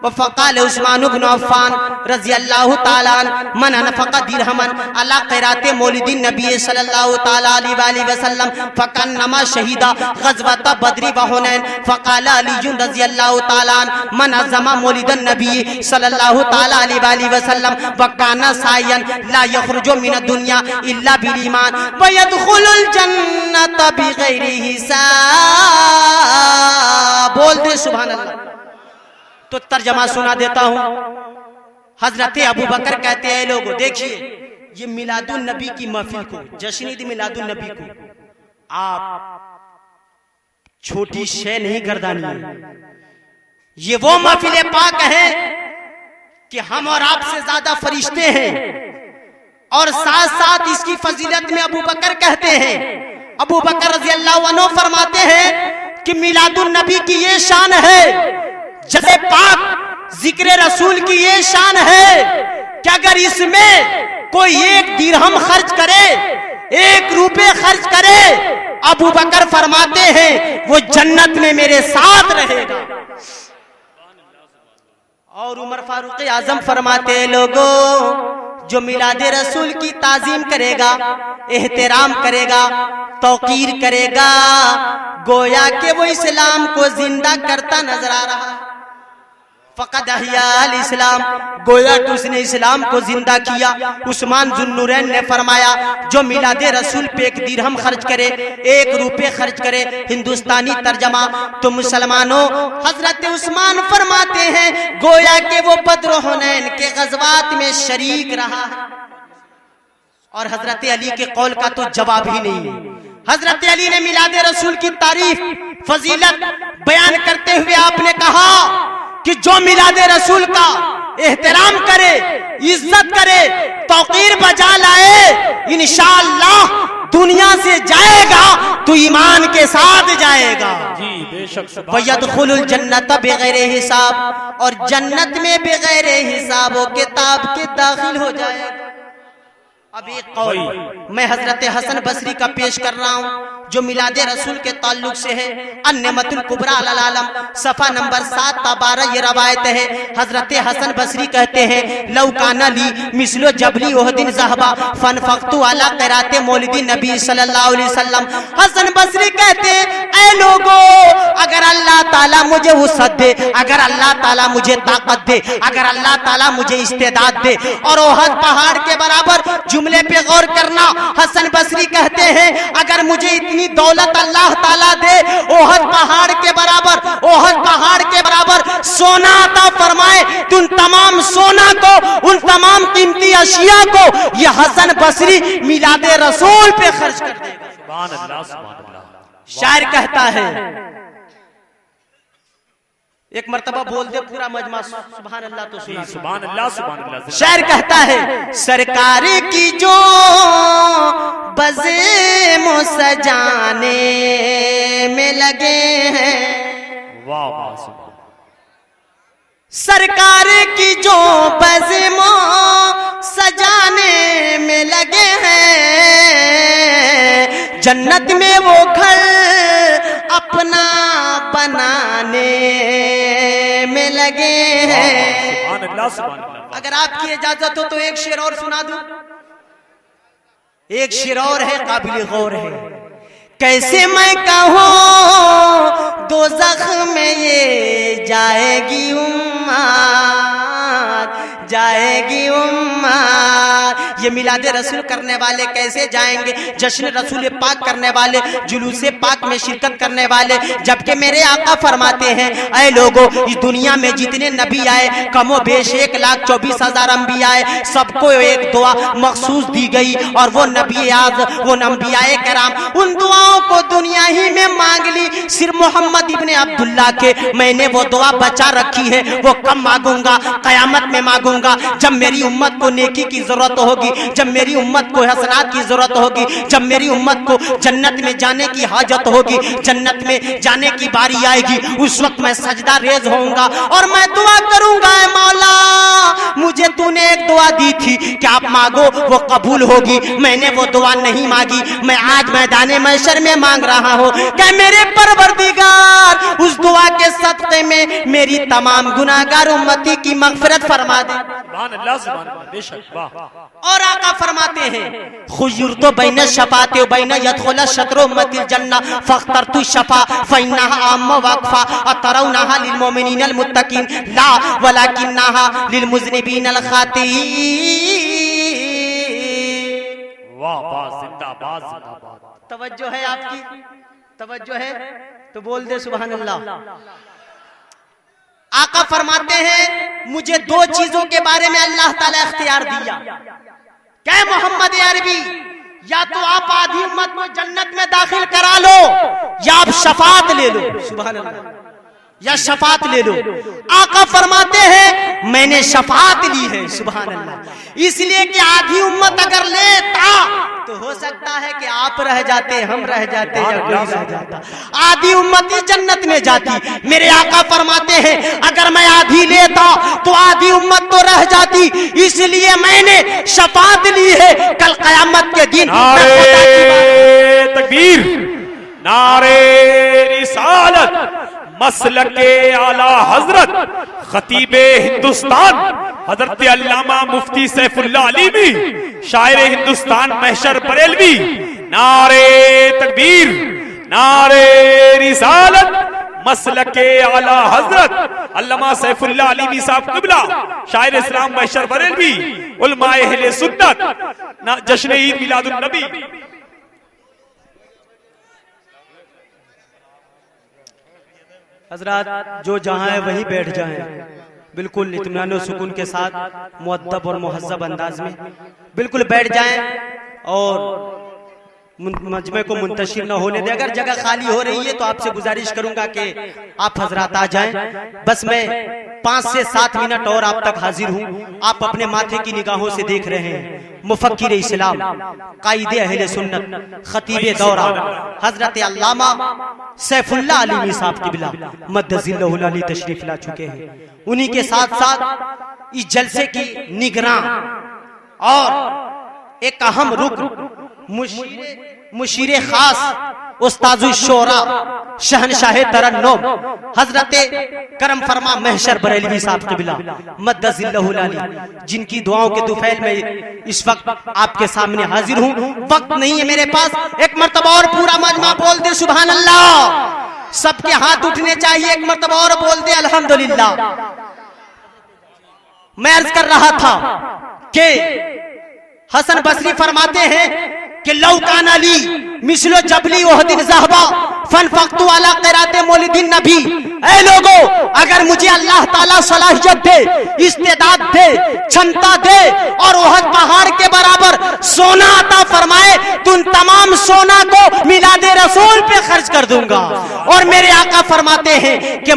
[SPEAKER 3] वफ़क़ाल उस्मान इब्न अफ़्फ़ान रज़ी अल्लाहु ताला मन अनफ़क़ा दिरहमन अला क़िराते मौलिदी नबी सल्लल्लाहु ताला अलैहि वसल्लम फ़कन्नमा शहीदा ग़ज़वत बद्र व हुनैन फ़क़ाल अली रज़ी अल्लाहु ताला मन अज़्ज़मा मौलिदन नबी सल्लल्लाहु ताला अलैहि वसल्लम व काना सायन ला यख़रुजु मिनद दुनिया इल्ला बिल ईमान व यदखुलुल जन्नत बिग़ैरि हिसाब। बोल दे सुभान अल्लाह। तो तर्जमा सुना देता हूं। हजरत अबू बकर कहते हैं, लोगों देखिए ये मिलादुन नबी की महफिल को, जश्न ईद मिलादुन नबी को आप छोटी शय नहीं गर्दानिए। ये वो महफिल पाक है कि हम और आपसे ज्यादा फरिश्ते हैं, और साथ साथ इसकी फजीलत में अबू बकर कहते हैं, अबू बकर रज़ी अल्लाहु अन्हु फरमाते हैं कि मिलादुन नबी की ये शान है, जैसे पाक जिक्र रसूल की ये शान है कि अगर इसमें कोई एक दिरहम खर्च करे, एक रुपए खर्च करे, अबू बकर फरमाते हैं वो जन्नत में मेरे साथ रहेगा। और उमर फारूक आजम फरमाते हैं, लोगों जो मिलाद रसूल की ताजीम करेगा, एहतराम करेगा, तौकीर करेगा, गोया के वो इस्लाम को जिंदा करता नजर आ रहा। फ़क़द अहिया अल इस्लाम, गोया कि उसने इस्लाम को जिंदा किया। उस्मान जुन्नूरैन ने फरमाया, जो मिलाद रसूल पे एक दिरहम खर्च करे, एक रुपए खर्च करे, हिंदुस्तानी तर्जमा तो मुसलमानों, हजरत उस्मान फरमाते हैं गोया के वो बद्र हुनैन के गज़वात में शरीक रहा। और हजरत अली के कौल का तो जवाब ही नहीं है। हजरत अली ने मिलाद रसूल की तारीफ फजीलत बयान करते हुए आपने कहा कि जो मिलाद रसूल का एहतराम करे, इज्जत करे, तौकीर बजा लाए, इंशाअल्लाह दुनिया से जाएगा तो ईमान के साथ जाएगा।
[SPEAKER 2] जी बेशक।
[SPEAKER 3] वयदखुलुल जन्नत बिगैर हिसाब, और जन्नत में बिगैर हिसाब व किताब के दाखिल हो जाएगा। अब एक कौल मैं हजरत हसन बसरी का पेश कर रहा हूँ जो मिलाद रसूल के ताल्लुक से है। अन्नमतुल कुबरा अल आलम सफा नंबर 7-12 ये रवायत है। हजरत हसन बसरी कहते हैं, लौ काना ली मिसलो जबली ओहदिन ज़हबा फनफक्तु अला क़िराते मौलिदी नबी सल्लल्लाहु अलैहि वसल्लम। हसन बसरी कहते हैं, ऐ लोगों, अगर अल्लाह ताला मुझे वुसअत दे, अगर अल्लाह ताला मुझे ताकत दे, अगर अल्लाह ताला मुझे इस्तेदाद दे, और ओहद पहाड़ के बराबर, जुमले पे गौर करना, हसन बसरी कहते हैं अगर मुझे इतनी दौलत अल्लाह ताला दे, ओहद पहाड़ के बराबर, ओहद पहाड़ के बराबर सोना अता फरमाए, तो उन तमाम सोना को, उन तमाम कीमती अशिया को यह हसन बसरी मिलाद रसूल पे खर्च कर देगा।
[SPEAKER 2] सुभान अल्लाह, सुभान अल्लाह।
[SPEAKER 3] शायर कहता है, एक मर्तबा बोल दे पूरा मजमा सुभान अल्लाह तो सुना।
[SPEAKER 2] सुभान अल्लाह, सुभान अल्लाह।
[SPEAKER 3] शायर कहता है, सरकार की जो बज़े मो सजाने में लगे हैं,
[SPEAKER 2] वाह वाह, सुभान।
[SPEAKER 3] सरकार की जो बज़े मो सजाने में लगे हैं, जन्नत में वो घर अपना बनाने में लगे हैं।
[SPEAKER 2] सुभान अल्लाह, सुभान अल्लाह।
[SPEAKER 3] अगर आपकी इजाजत हो तो एक शेर और सुना दूं। एक शेर और है, काबिल गौर है। कैसे मैं कहूँ दोज़ख में ये जाएगी उम्मत, जाएगी उम्मत। ये मिलाद रसूल करने वाले कैसे जाएंगे? जश्न रसूल पाक करने वाले, जुलूसे पाक में शिरकत करने वाले। जबकि मेरे आका फरमाते हैं, ऐ लोगों, इस दुनिया में जितने नबी आए, कमो बेश 1,24,000 अंबिया आए, सबको एक दुआ मखसूस दी गई, और वो नबी आज वो अंबियाए कराम उन दुआओं को दुनिया ही में मांग ली। सिर्फ मोहम्मद इब्ने अब्दुल्ला के मैंने वो दुआ बचा रखी है, वो कब मांगूंगा? कयामत में मांगूंगा, जब मेरी उम्मत को नेकी की जरूरत होगी, जब मेरी उम्मत को हसनात की जरूरत होगी, जब मेरी उम्मत को जन्नत में जाने की हाजत होगी, जन्नत में जाने की बारी आएगी, उस वक्त मैं सजदा रेज होऊंगा और मैं दुआ करूंगा, ऐ मौला मुझे तूने एक दुआ दी थी कि आप मांगो वो कबूल होगी, मैंने वो दुआ नहीं मांगी, मैं आज मैदाने महशर में मांग रहा हूँ कि मेरे परवरदिगार उस दुआ के सदक़े में मेरी तमाम गुनाहगार उम्मती की मग़फ़िरत फरमा दे।
[SPEAKER 2] बेशक वाह।
[SPEAKER 3] और आका फरमाते हैं, खुयुरतो बैन शफाते बैन यदखुल शत्रो उम्मतिल जन्ना फख्तरतु शफा फइन्नहा आम्मा वक्फा अतरौनहा लिल मुमिनीनल मुत्तकीन ला वलाकिन्नहा लिल मुज़निबीनल खातीन।
[SPEAKER 2] वाह वाह, जिंदाबाद जिंदाबाद।
[SPEAKER 3] तवज्जो है आपकी? तवज्जो है तो बोल दे सुभान अल्लाह। आका फरमाते हैं, मुझे दो चीजों के बारे में अल्लाह ताला इख्तियार दिया। क्या मोहम्मद अरबी, या तो आप आधी उम्मत को जन्नत में दाखिल करा लो, या आप शफात ले लो, सुभान अल्लाह, या शफात ले लो। आका फरमाते हैं, मैंने शफात ली है, सुभान अल्लाह, इसलिए कि आधी उम्मत अगर लेता तो हो सकता है कि आप रह जाते, हम रह जाते, या कोई रह जाता, आधी उम्मत ही जन्नत में जाती। मेरे आका फरमाते हैं, अगर मैं आधी लेता तो आधी उम्मत तो रह जाती, इसलिए मैंने शफात ली है। कल कयामत के दिन
[SPEAKER 2] नारे तकबीर, नारे रिसालत, मसलके आला हजरत खतीबे हिंदुस्तान हजरत अल्लामा मुफ्ती सैफुल्लाह अलीमी शायर हिंदुस्तान महशर बरेलवी, नारे तकबीर, नारे रिसालत, मसलके आला हजरत अल्लामा सैफुल्लाह अलीमी साहब क़िबला शायर इस्लाम महशर बरेलवी, उलमाए अहले सुन्नत, जश्न ईद मिलादुन नबी।
[SPEAKER 3] हजरात जो जहां है वहीं बैठ जाएं, बिल्कुल इत्मीनान और सुकून के साथ, मुअद्दब और मुहज़्ज़ब अंदाज में बिल्कुल बैठ जाएं और मजमे को मुंतशिर न होने दे। अगर जगह खाली हो रही है तो आपसे गुजारिश करूंगा कि आप हजरात आ जाएं। बस मैं 5 से 7 मिनट और आप तक हाजिर हूं। आप अपने माथे की निगाहों से देख रहे हैं मुफक्किर इस्लाम, कायदे अहले सुन्नत, खतीबे दौरा हजरत अल्लामा सैफुल्लाह अलीमी साहब क़िबला मद्दज़िल्लहुल अली तशरीफ ला चुके हैं। उन्हीं के साथ साथ इस जलसे की निगरान और एक अहम रुकन मुशीर खास उस्ताजुल शोरा शहनशाह तरन्नुम हजरत करम फरमा महशर बरेलवी साहब क़िबला मद्दज़िल्लहुल अली, जिनकी दुआओं के दुफैल में इस वक्त आपके सामने हाजिर हूँ। वक्त नहीं है मेरे पास, एक मर्तबा और पूरा मजमा बोल दे सुभान अल्लाह। सबके हाथ उठने चाहिए, एक मर्तबा और बोल दे अल्हम्दुलिल्लाह। मैं अर्ज कर रहा था कि हसन बसरी फरमाते हैं कि लौकान अली मिसलो जबली ओहदिन ज़हबा फन फक्तु वाला क़िराते मौलिदिन नबी। ऐ लोगों, अगर मुझे अल्लाह ताला सलाहियत दे, इस्तेदाद दे, क्षमता दे और ओहद पहाड़ के बराबर सोना अता फरमाए तो उन तमाम सोना को मिलादे रसूल पे खर्च कर दूंगा। और मेरे आका फरमाते हैं कि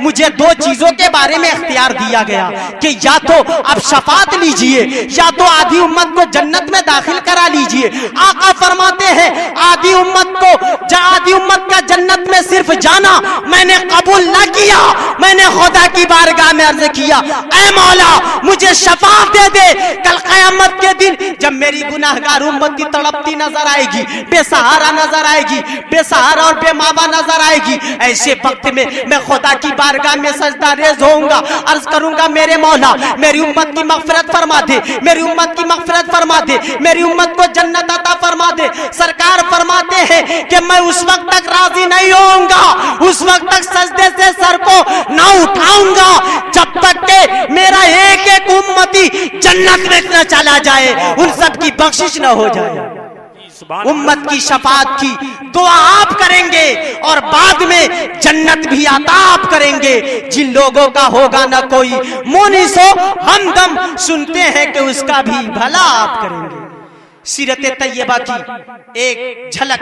[SPEAKER 3] मुझे दो चीजों के बारे में इख्तियार दिया गया कि या तो आप शफात लीजिए, या तो आधी उम्मत को जन्नत में दाखिल करा लीजिए। आका फरमाते हैं, आधी उम्मत का जन्नत में सिर्फ जाना मैंने कबूल न किया, मैंने खुदा की बारगाह में अर्ज किया, ऐ मौला मुझे शफाअत दे दे। कल क़यामत के दिन जब मेरी गुनाहगार उम्मत की तड़पती नजर आएगी, बेसहारा नजर आएगी, बेसहारा और बेमावा नजर आएगी, ऐसे वक्त में मैं खुदा की बारगाह में सजदा रेज़ होऊंगा, अर्ज करूंगा, मेरे मौला मेरी उम्मत की मग़फ़िरत फरमा दे, मेरी उम्मत की मग़फ़िरत फरमा दे, मेरी उम्मत को जन्नत अता फरमा दे। सरकार फरमाते हैं कि मैं उस वक्त तक राजी नहीं होऊंगा, उस वक्त तक सजदे से सर को ना उठाऊंगा जब तक के मेरा एक एक एक उम्मती जन्नत में न चला जाए, उन सब की बख्शिश न हो जाए। उम्मत की शफाअत की दुआ आप करेंगे और बाद में जन्नत भी अता आप करेंगे। जिन लोगों का होगा ना कोई मोनिसो हमदम, सुनते हैं कि उसका भी भला आप करेंगे। सीरत तैयबा की एक झलक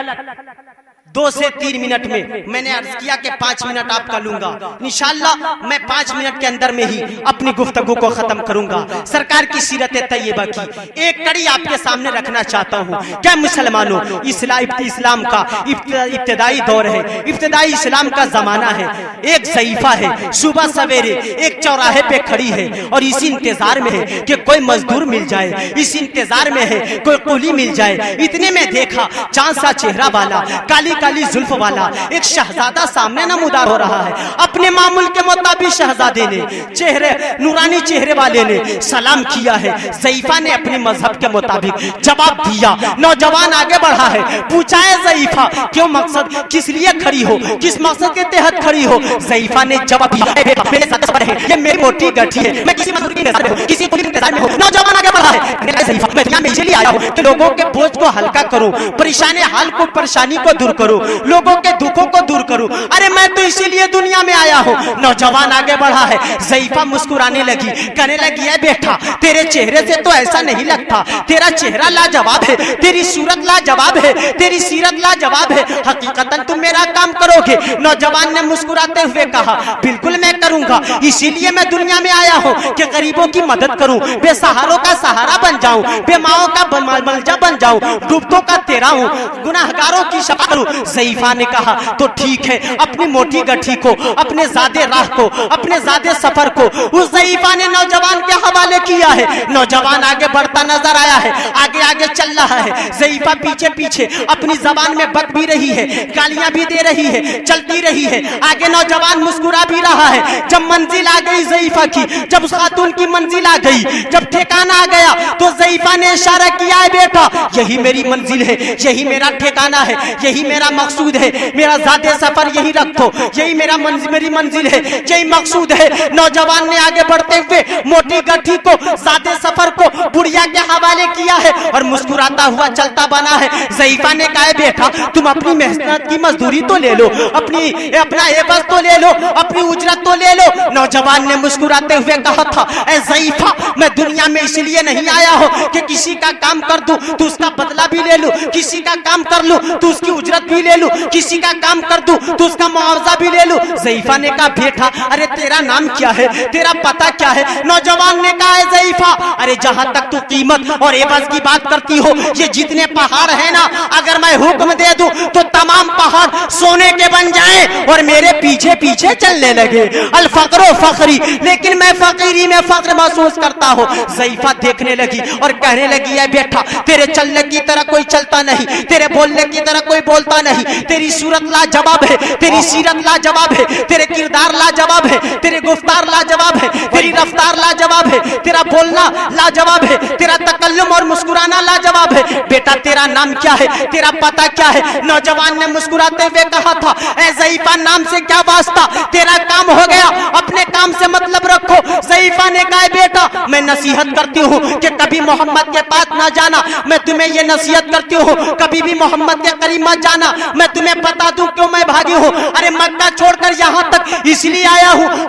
[SPEAKER 3] 2 से 3 मिनट में, मैंने अर्ज किया कि 5 मिनट आपका लूंगा, इंशाअल्लाह मैं 5 मिनट के अंदर में ही अपनी गुफ्तगू को खत्म करूंगा। सरकार की सीरत तैयबा की एक कड़ी आपके सामने रखना चाहता हूं। क्या मुसलमानों, इस्लाम का इब्तिदाई दौर है, इब्तिदाई इस्लाम का जमाना है। एक ज़ईफा है, सुबह सवेरे एक चौराहे पे खड़ी है और इसी इंतजार में है कि कोई मजदूर मिल जाए, इसी इंतजार में है कोई कुली मिल जाए। इतने में देखा चांद सा चेहरा वाला, काली काली जुल्फ वाला एक शहजादा सामने नमूदार हो रहा है। अपने मामूल के मुताबिक शहजादे ने, चेहरे नूरानी चेहरे वाले ने सलाम किया है। ज़ईफा ने अपने मजहब के मुताबिक जवाब दिया। नौजवान आगे बढ़ा है, पूछा है ज़ईफा क्यों मकसद, किस लिए खड़ी हो, किस मकसद के तहत खड़ी हो। ज़ईफा ने जवाब दिया, मेरे साथ सफर है, ये मेरी मोटी गठी है, मैं किसी मजदूर के इंतजार में हूं, किसी कुली के इंतजार में हूं। नौजवान आगे बढ़ा है, ज़ईफा मैं दुनिया में इसलिए आया हूं कि लोगों के बोझ को हल्का करूं, परेशानी हाल को, परेशानी को दूर करूं, लोगों के दुखों को दूर करूं। अरे मैं तो इसीलिए दुनिया में आया हूं। नौजवान आगे बढ़ा है, ज़ईफा मुस्कुराने लगी, कहने लगी है बेटा तेरे चेहरे से तो ऐसा नहीं लगता, तेरा चेहरा लाजवाब है, तेरी सूरत लाजवाब है, तेरी सीरत लाजवाब है, हकीकतन तुम मेरा काम करोगे। नौजवान ने मुस्कुराते हुए कहा बिल्कुल मैं करूंगा, इसीलिए मैं दुनिया में आया हूं कि गरीबों की मदद करूं, बेसहारों का सहारा बन जाऊं, बेमाओं का मलजा बन जाऊं, डूबतों का तेरा हूं, गुनाहगारों की शफा करूं। ज़ईफा ने कहा तो ठीक है, अपनी मोटी गठी को, अपने ज़ादे राह को, अपने ज़ादे सफर को उस ज़ईफा ने नौजवान के हवाले किया है। नौजवान आगे बढ़ता नजर आया है, आगे आगे चल रहा है। ज़ईफा पीछे पीछे अपनी जबान में बक भी रही है, गालियां भी दे रही है, चलती रही है। आगे नौजवान मुस्कुरा भी रहा है। जब मंजिल आ गई ज़ईफा की, जब उस खातून की मंजिल आ गई, जब ठिकाना आ गया, तो ज़ईफा ने इशारा किया है बेटा यही मेरी मंजिल है, यही मेरा ठिकाना है, यही मेरा मकसूद है, मेरा ज़ादे सफर यही रखो, यही मेरी मंजिल है, यही मकसूद है। नौजवान ने आगे बढ़ते हुए मोटी गठी को, ज़ादे सफर को बुढ़िया के हवाले किया है और मुस्कुराता हुआ चलता बना है। ज़ईफा ने कहा बेटा तुम अपनी मेहनत की मजदूरी तो ले लो, अपना एवज तो ले लो, अपनी उजरत तो ले लो। नौजवान ने मुस्कुराते हुए कहा था ऐ ज़ईफा मैं दुनिया में इसलिए नहीं आया हूं कि किसी का काम कर दूं तो उसका बदला भी ले लूं, किसी का काम कर लूं तो उसकी उजरत भी ले लूं, किसी का काम कर दूं तो उसका मुआवजा भी ले लूं। ज़ईफा ने कहा बेटा अरे तेरा नाम क्या है, तेरा पता क्या है। नौजवान ने कहा ज़ईफा अरे जहां तक तू कीमत और एवज की बात करती हो, ये जितने पहाड़ है ना, अगर मैं हुक्म दे दूं तो तमाम पहाड़ सोने के बन जाए और मेरे पीछे पीछे चलने लगे। अल फकरो फखरी, लेकिन मैं फकीरी में फक्र महसूस करता हूं। ज़ईफा देखने लगी और कहने लगी है बेटा तेरे चलने की तरह कोई चलता नहीं, तेरे बोलने की तरह कोई बोलता नहीं, तेरी सूरत लाजवाब है, तेरी सीरत लाजवाब है, तेरे किरदार लाजवाब है, तेरे गुफ्तार लाजवाब है, तेरी रफ्तार लाजवाब है, तेरा बोलना लाजवाब है, तेरा तकल्लुम और मुस्कुराना लाजवाब है। बेटा तेरा नाम क्या है, तेरा पता क्या है। नौजवान ने मुस्कुराते हुए कहा था ऐ ज़ईफा नाम से क्या वास्ता, तेरा काम हो गया, अपने काम से मतलब रखो। ज़ईफा ने कहा बेटा मैं नसीहत करती हूँ कि कभी मोहम्मद के पास ना जाना, मैं तुम्हें ये नसीहत करती हूँ कभी भी मोहम्मद के करीब मत जाना। मैं तुम्हें बता दूं क्यों मैं भागी हूँ, अरे मक्का छोड़कर यहाँ तक इसलिए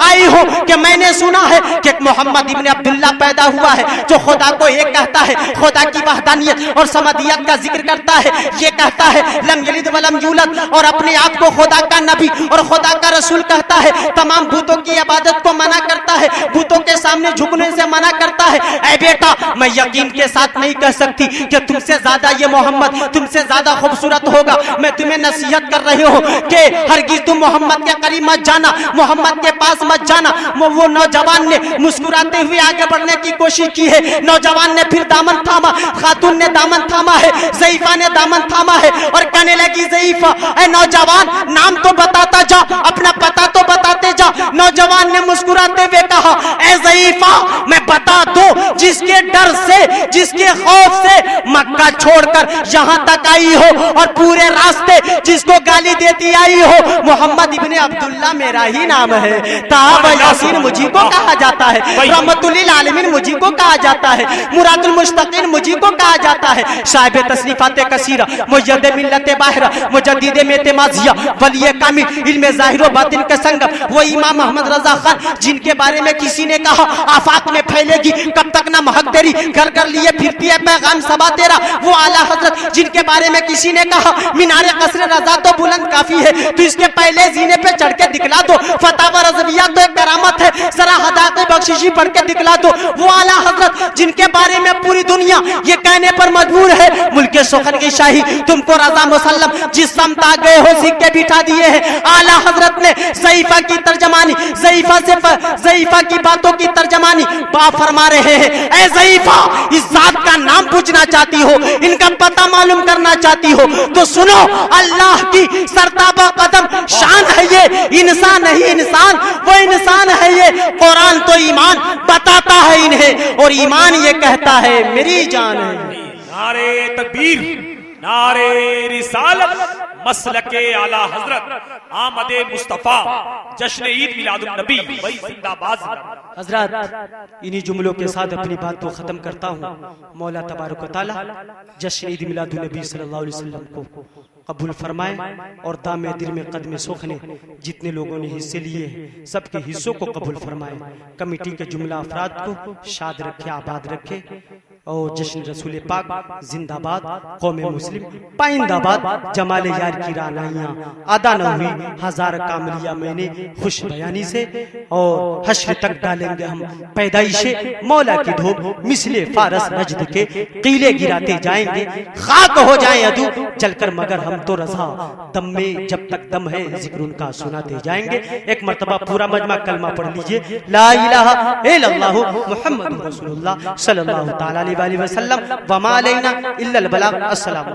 [SPEAKER 3] आई हूँ कि मैंने सुना है कि मोहम्मद इब्न अब्दुल्ला पैदा हुआ है जो खुदा को एक कहता है, खुदा की वहदानियत और समदियत का जिक्र करता है, ये कहता है लम यलिद वलम यूलद, और अपने आप को खुदा का नबी और खुदा का रसूल कहता है। तमाम भूतों की इबादत को मना करता है, भूतों के सामने झुकने से मना करता है। ऐ बेटा मैं यकीन के साथ नहीं कह सकती कि तुमसे ज्यादा ये मोहम्मद तुमसे ज्यादा खूबसूरत होगा। मैं तुम्हें नसीहत कर रही हूँ कि हरगिज़ तुम मोहम्मद के करीब मत जाना, मोहम्मद के पास मत जाना। वो नौजवान ने मुस्कुराते हुए आगे बढ़ने की कोशिश की है। नौजवान ने फिर दामन थामा, खातून ने दामन थामा है, ज़ईफा ने दामन थामा है और कहने लगी ज़ईफा ऐ नौजवान नाम तो बताता जा, अपना पता तो बताते जा। नौजवान ने मुस्कुराते हुए कहा ऐ ऐ ज़ईफ़ा मैं बता दूं, जिसके डर से, जिसके खौफ से मक्का छोड़कर यहां तक आई हो और पूरे रास्ते जिसको गाली देती आई हो, मोहम्मद इब्ने अब्दुल्ला मेरा ही नाम है। ताब यासीन मुझी को कहा जाता है, रहमतुल लिल आलमीन मुझी को कहा जाता है, मुरादुल मुस्तकीन मुझी को कहा जाता है, साहिब तसनीफात कसीरा, मुजद्दिद मिल्लत बाहिरा, मुजद्दिद मेतमाजिया, वली कामिल, इल्म ज़ाहिर व बातिन के संग, वो इमाम मोहम्मद रजा खान जिनके बारे में किसी ने कहा आफाक में फैलेगी कब तक ना महक तेरी, घर घर लिए फिरती है पैगाम सबा तेरा, वो आला हजरत जिनके बारे में किसी ने कहा मीनारे कसरे रजा तो बुलंद काफी है, तो इसके पहले जीने पे चढ़ के दिखला दो, फतावा रज़विया तो एक करामत है, सरा हदाक़े बख्शिशी पढ़ के दिखला दो, वो आला हजरत जिनके बारे में पूरी दुनिया ये कहने पर मजबूर है मुल्के सुखन की शाही तुमको रजा मुसल्लम, जिस समत आ गए हो सिक्के बिठा दिए हैं। आला हजरत ने ज़ईफ़ा की तर्जमानी, ज़ईफ़ा की बातों की तर्जमानी बा फरमा रहे हैं। ऐ ज़ईफ़ा, इस जात का नाम पूछना चाहती हो, इनका पता मालूम करना चाहती हो तो सुनो, अल्लाह की सरताबा कदम शान है ये, इंसान नहीं इंसान, वो इंसान है ये। कुरान तो ईमान बताता है इन्हें और ईमान ये कहता है मेरी जान है।
[SPEAKER 2] नारे तकबीर, नारे रिसालत, मसलके आला हजरत आमदे मुस्तफा, जश्न ईद मिलादुन नबी, वही जिंदाबाद।
[SPEAKER 3] हजरत इन्हीं जुमलों के साथ अपनी बात को खत्म करता हूँ। मौला तबारक व तआला जश्न ईद मिलादुन नबी सल्लल्लाहु अलैहि वसल्लम को कबूल फरमाए और दामे दिल में कदम सुख ने जितने लोगों ने हिस्से लिए हैं सबके हिस्सों को कबूल फरमाए। कमेटी के जुमला अफराद को शाद रखे, आबाद रखे और जश्न रसूल पाक जिंदाबाद, कौमे मुस्लिम पाइंदाबाद, जमाले यार की रानाइयाँ अदा न हुई हजार कामलिया मैंने खुश बयानी से, और हश्र तक डालेंगे हम पैदाइशे मौला की धूप, मिसले फारस नजद के कीले गिराते जाएंगे, खाक हो जाए अदू चलकर मगर हम तो रजा, दम में जब तक दम है जिक्र उनका सुनाते जाएंगे। एक मर्तबा पूरा मजमा कलमा पढ़ लीजिए, ला इलाहा इल्लल्लाहु मुहम्मदुर रसूलुल्लाह सल्लल्लाहु तआला अलैहि वसल्लम, वमा अलैना इल्लल बलाग। अस्सलाम।